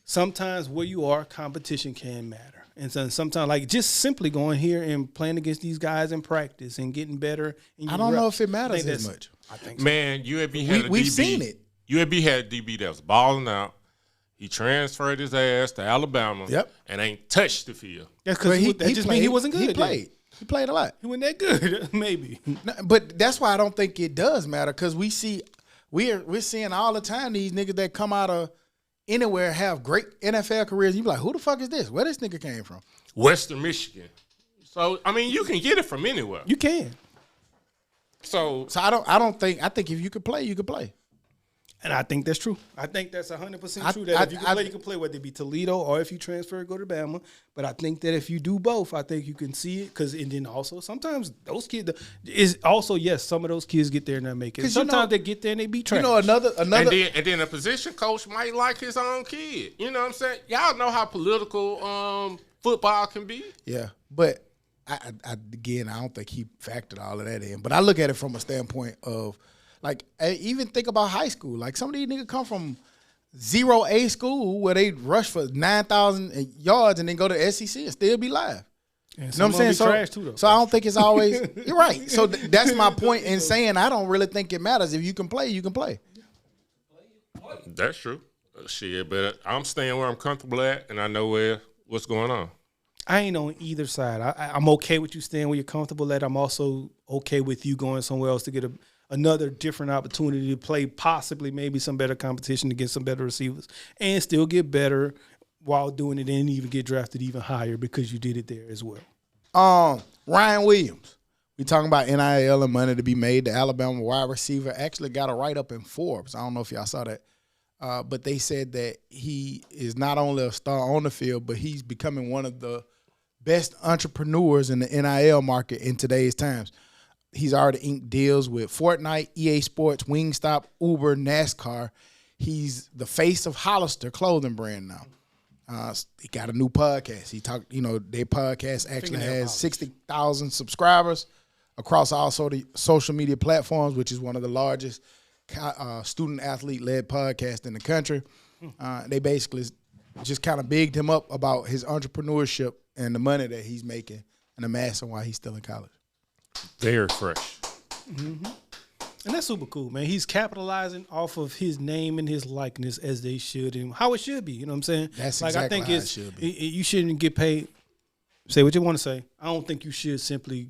sometimes where you are, competition can matter. And so sometimes, like, just simply going here and playing against these guys in practice and getting better. I don't know if it matters as much. I think so. Man, UAB had a DB. We've seen it. UAB had a DB that was balling out. He transferred his ass to Alabama and ain't touched the field. That's because that just means he wasn't good. He played. He played a lot. He wasn't that good, maybe. But that's why I don't think it does matter because we're seeing all the time these niggas that come out of anywhere have great NFL careers. You be like, who the fuck is this? Where this nigga came from? Western Michigan. So I mean, you can get it from anywhere. You can. So I think if you could play, you could play. And I think that's true. I think that's 100% true. That if you can play, you can play, whether it be Toledo or if you transfer, go to Bama. But I think that if you do both, I think you can see it. And then also, sometimes those kids is also, yes, some of those kids get there and they make it. Sometimes they get there and they be trash. You know, another. And then a position coach might like his own kid. You know what I'm saying? Y'all know how political football can be. Yeah, but I don't think he factored all of that in. But I look at it from a standpoint of, like, even think about high school. Like, some of these niggas come from 0A school where they rush for 9,000 yards and then go to SEC and still be live. You know what I'm saying? Trash too, though. So I don't think it's always – you're right. So that's my point in saying I don't really think it matters. If you can play, you can play. That's true. Shit, but I'm staying where I'm comfortable at, and I know what's going on. I ain't on either side. I'm okay with you staying where you're comfortable at. I'm also okay with you going somewhere else to get another different opportunity to play, possibly maybe some better competition to get some better receivers and still get better while doing it and even get drafted even higher because you did it there as well. Ryan Williams. We talking about NIL and money to be made. The Alabama wide receiver actually got a write-up in Forbes. I don't know if y'all saw that. But they said that he is not only a star on the field, but he's becoming one of the best entrepreneurs in the NIL market in today's times. He's already inked deals with Fortnite, EA Sports, Wingstop, Uber, NASCAR. He's the face of Hollister clothing brand now. He got a new podcast. He talked, their podcast actually has 60,000 subscribers across all social media platforms, which is one of the largest student athlete led podcasts in the country. They basically just kind of bigged him up about his entrepreneurship and the money that he's making and amassing while he's still in college. Very fresh. Mm-hmm. And that's super cool, man. He's capitalizing off of his name and his likeness as they should, and how it should be. You know what I'm saying? That's like exactly I think how it should be. You shouldn't get paid. Say what you want to say. I don't think you should simply,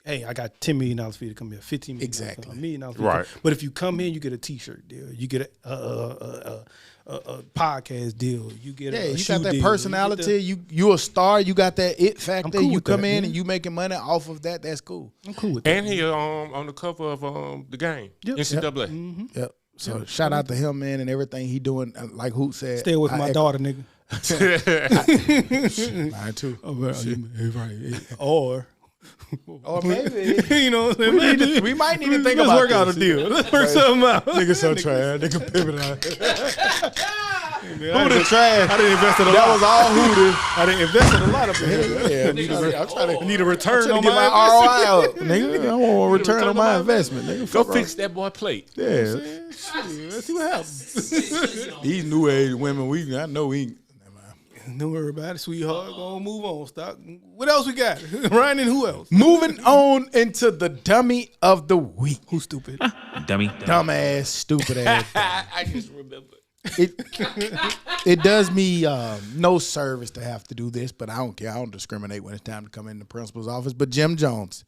hey, I got $10 million for you to come here, $15 million, exactly. $1 million. Right. But if you come here, you get a T-shirt deal. You get a podcast deal. You get a you shoe got that deal. personality. You a star. You got that it factor. cool You with come that, in man. and you making money off of that. That's cool. I'm cool with that. And he on the cover of the game, Yep. NCAA. Mm-hmm. Yep. So shout out to him, man, and everything he doing. Like Hoot said, Stay away from my daughter, nigga. Mine too. Or maybe you know what I'm saying? we might need to think Let's about work out a this. deal. Let's work something out. Nigga so trash. Nigga pimping out. Man, Hooters trash. I didn't invest in a lot. That was all Hooters. I didn't invest in a lot of it. Yeah, I'm trying to I need a return get on my my ROI up, nigga. I want a return on my investment, nigga. Go Fuck fix that boy plate. Yeah. Let's see what happens. These new age women, I know we. Don't worry about it, sweetheart. Gonna move on, Stock. What else we got? Ryan and who else? Moving on into the dummy of the week. Who's stupid? Dummy. Dumbass, stupid ass. I just remember. It does me no service to have to do this, but I don't care. I don't discriminate when it's time to come in the principal's office. But Jim Jones,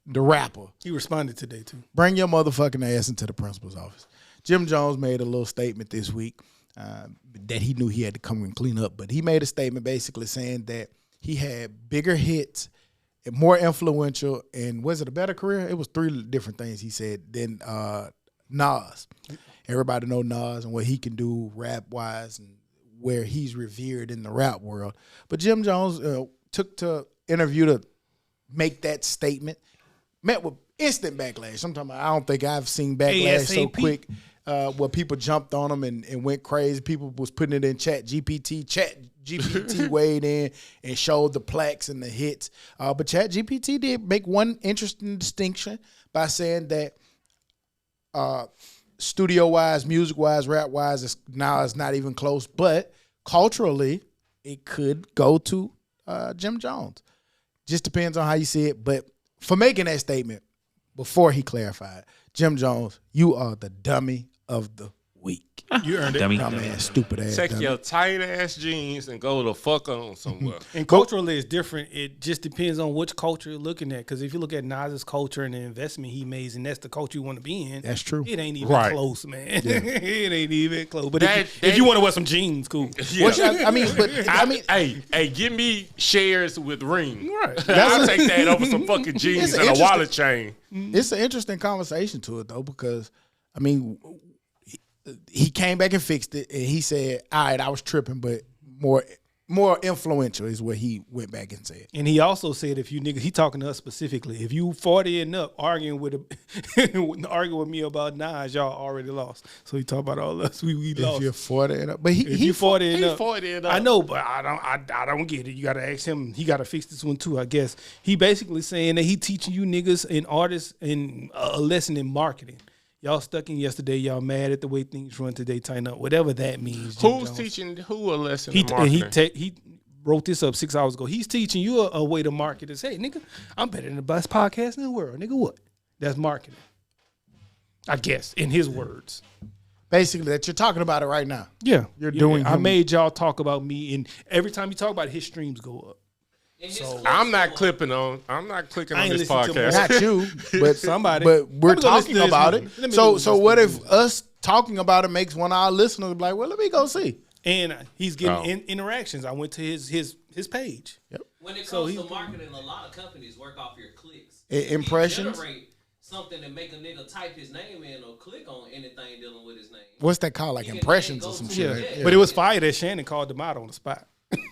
the rapper, He responded today too. bring your motherfucking ass into the principal's office. Jim Jones made a little statement this week that he knew he had to come and clean up, but he made a statement basically saying that he had bigger hits, and more influential, and was it a better career? It was 3 different things he said than Nas. Everybody know Nas and what he can do rap-wise and where he's revered in the rap world. But Jim Jones took to interview to make that statement, met with instant backlash. Sometimes I don't think I've seen backlash so ASAP. quick where people jumped on him and went crazy. People was putting it in Chat GPT weighed in and showed the plaques and the hits. But Chat GPT did make one interesting distinction by saying that studio-wise, music-wise, rap-wise, now it's not even close. But culturally, it could go to Jim Jones. Just depends on how you see it. But for making that statement, before he clarified, Jim Jones, you are the dummy of the week. You earned it. Dummy. Dumbass, stupid ass. Take dummy. your tight ass jeans and go the fuck on somewhere. And culturally, it's different. It just depends on which culture you're looking at. Because if you look at Nas's culture and the investment he made, and that's the culture you want to be in, That's true. It ain't even Right. close, man. It ain't even close. But That- if you want to wear some jeans, cool. Yeah. Which I mean, hey, give me shares with ring. Right. I'll take that over some fucking jeans It's and a interesting. wallet chain. it's an interesting conversation to it though, because I mean, he came back and fixed it, and he said, "All right, I was tripping, but more influential is what he went back and said." And he also said, if you niggas, he talking to us specifically, if you 40 and up arguing with me about Nas, y'all already lost. So he talked about all us. We If lost. you're 40 and up, but If you 40 and He up, 40 and up. I know, but I don't get it. You got to ask him. He got to fix this one too, I guess. He basically saying that he teaching you niggas and artists and a lesson in marketing. Y'all stuck in yesterday. Y'all mad at the way things run today. Tighten up. Whatever that means. Jim Who's Jones. teaching who a lesson He in marketing? he wrote this up 6 hours ago. He's teaching you a way to market this. Hey, nigga, I'm better than the best podcast in the world. Nigga, what? That's marketing. I guess, in his words. basically that you're talking about it right now. Yeah. You're doing I him. made y'all talk about me, and every time you talk about it, his streams go up. I'm not clicking on I ain't this listened to podcast. Not you, but Somebody. But we're Let me go listen talking to this about one. it. Let me go listen So to what this if us talking about it makes one of our listeners be like, well, let me go see. And he's getting Oh. interactions. I went to his page. When it So comes he- to marketing, a lot of companies work off your clicks. Impressions. You generate something to make a nigga type his name in or click on anything dealing with his name. What's that called? Like You can- impressions you or can some go shit. to- right? yeah. But it was fire that Shannon called him out on the spot.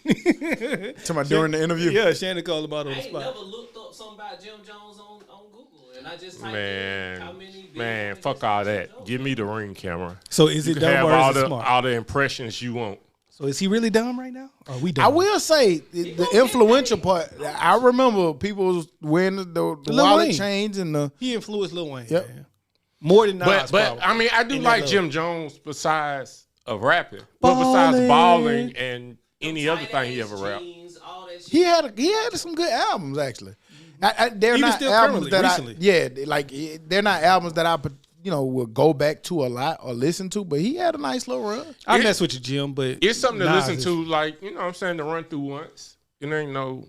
Talking about during the interview. Yeah, Shannon called him out on I the ain't spot. never looked up something about Jim Jones on Google. And And I just typed in how many Man, fuck all that. Give me the Ring camera. So is it You dumb have or is it smart? all the impressions you want. So is he really dumb right now? Or are we dumb? I will say the influential part. I remember people was wearing the wallet Wayne. chains and the. He influenced Lil Wayne. Yep. Man. More than Nas, But probably. I mean, I do In like that Jim Jones besides of rapping. But besides balling and any other thing he ever rapped. Jeans, all that shit. He had some good albums actually. They're Even not still albums currently, that they're not albums that I will go back to a lot or listen to. But he had a nice little run. I mess with you, Jim, but It's something to Nas listen is- to, like, you know what I'm saying, to run through once. It ain't no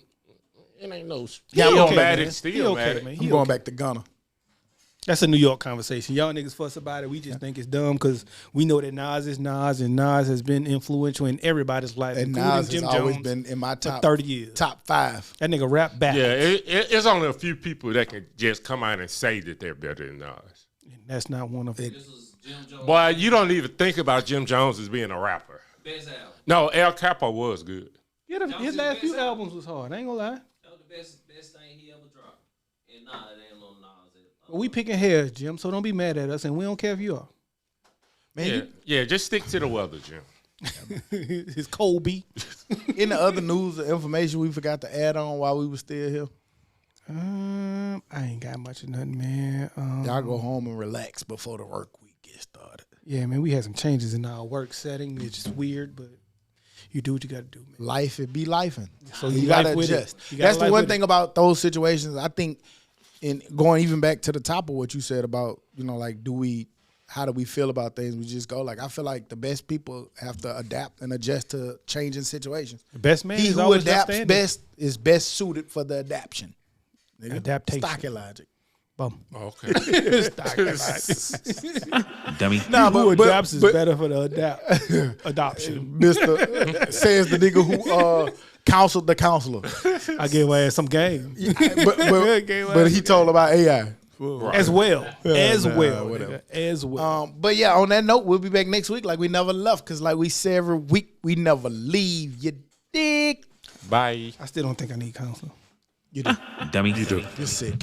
Yeah, I'm Stillmatic, okay, He okay, Stillmatic. man. I'm He going okay. back to Gunna. That's a New York conversation. Y'all niggas fuss about it. We just think it's dumb because we know that Nas is Nas, and Nas has been influential in everybody's life, And including Nas has Jim always Jones been in my top 30 years. top 5. That nigga rap back. Yeah, it's only a few people that can just come out and say that they're better than Nas. And that's not one of them. This was Jim Jones. Boy, you don't even think about Jim Jones as being a rapper. Best album. No, El Capo was good. Yeah, his last few albums was hard. I ain't gonna lie. That was the best thing he ever dropped. And nah, it ain't no Nas. But we picking hairs, Jim, so don't be mad at us, and we don't care if you are. Man, Yeah, just stick to the weather, Jim. His Kobe. in the other news, the information we forgot to add on while we were still here. I ain't got much of nothing, man. Y'all go home and relax before the work week gets started. Yeah, man, we had some changes in our work setting. It's just weird, but you do what you got to do, man. Life, it be lifing. So you you gotta life with it. adjust. You gotta That's the life one with thing it. about those situations. I think, in going even back to the top of what you said about, like, how do we feel about things? We just go like, I feel like the best people have to adapt and adjust to changing situations. The best man He is who always adapts left-handed. best is best suited for the adaptation. Nigga. Adaptation. Stocky logic. Bum. Okay. Dummy. Nah, Who adapts is better for the adoption. Mr. says the nigga who counseled the counselor. I gave my ass some game but he told about AI. as well. As nah, well. whatever. Nigga. As well. But yeah, on that note, we'll be back next week like we never left. Because like we say every week, we never leave. You dig? Bye. I still don't think I need counseling. You do. Dummy. You do. You're sick.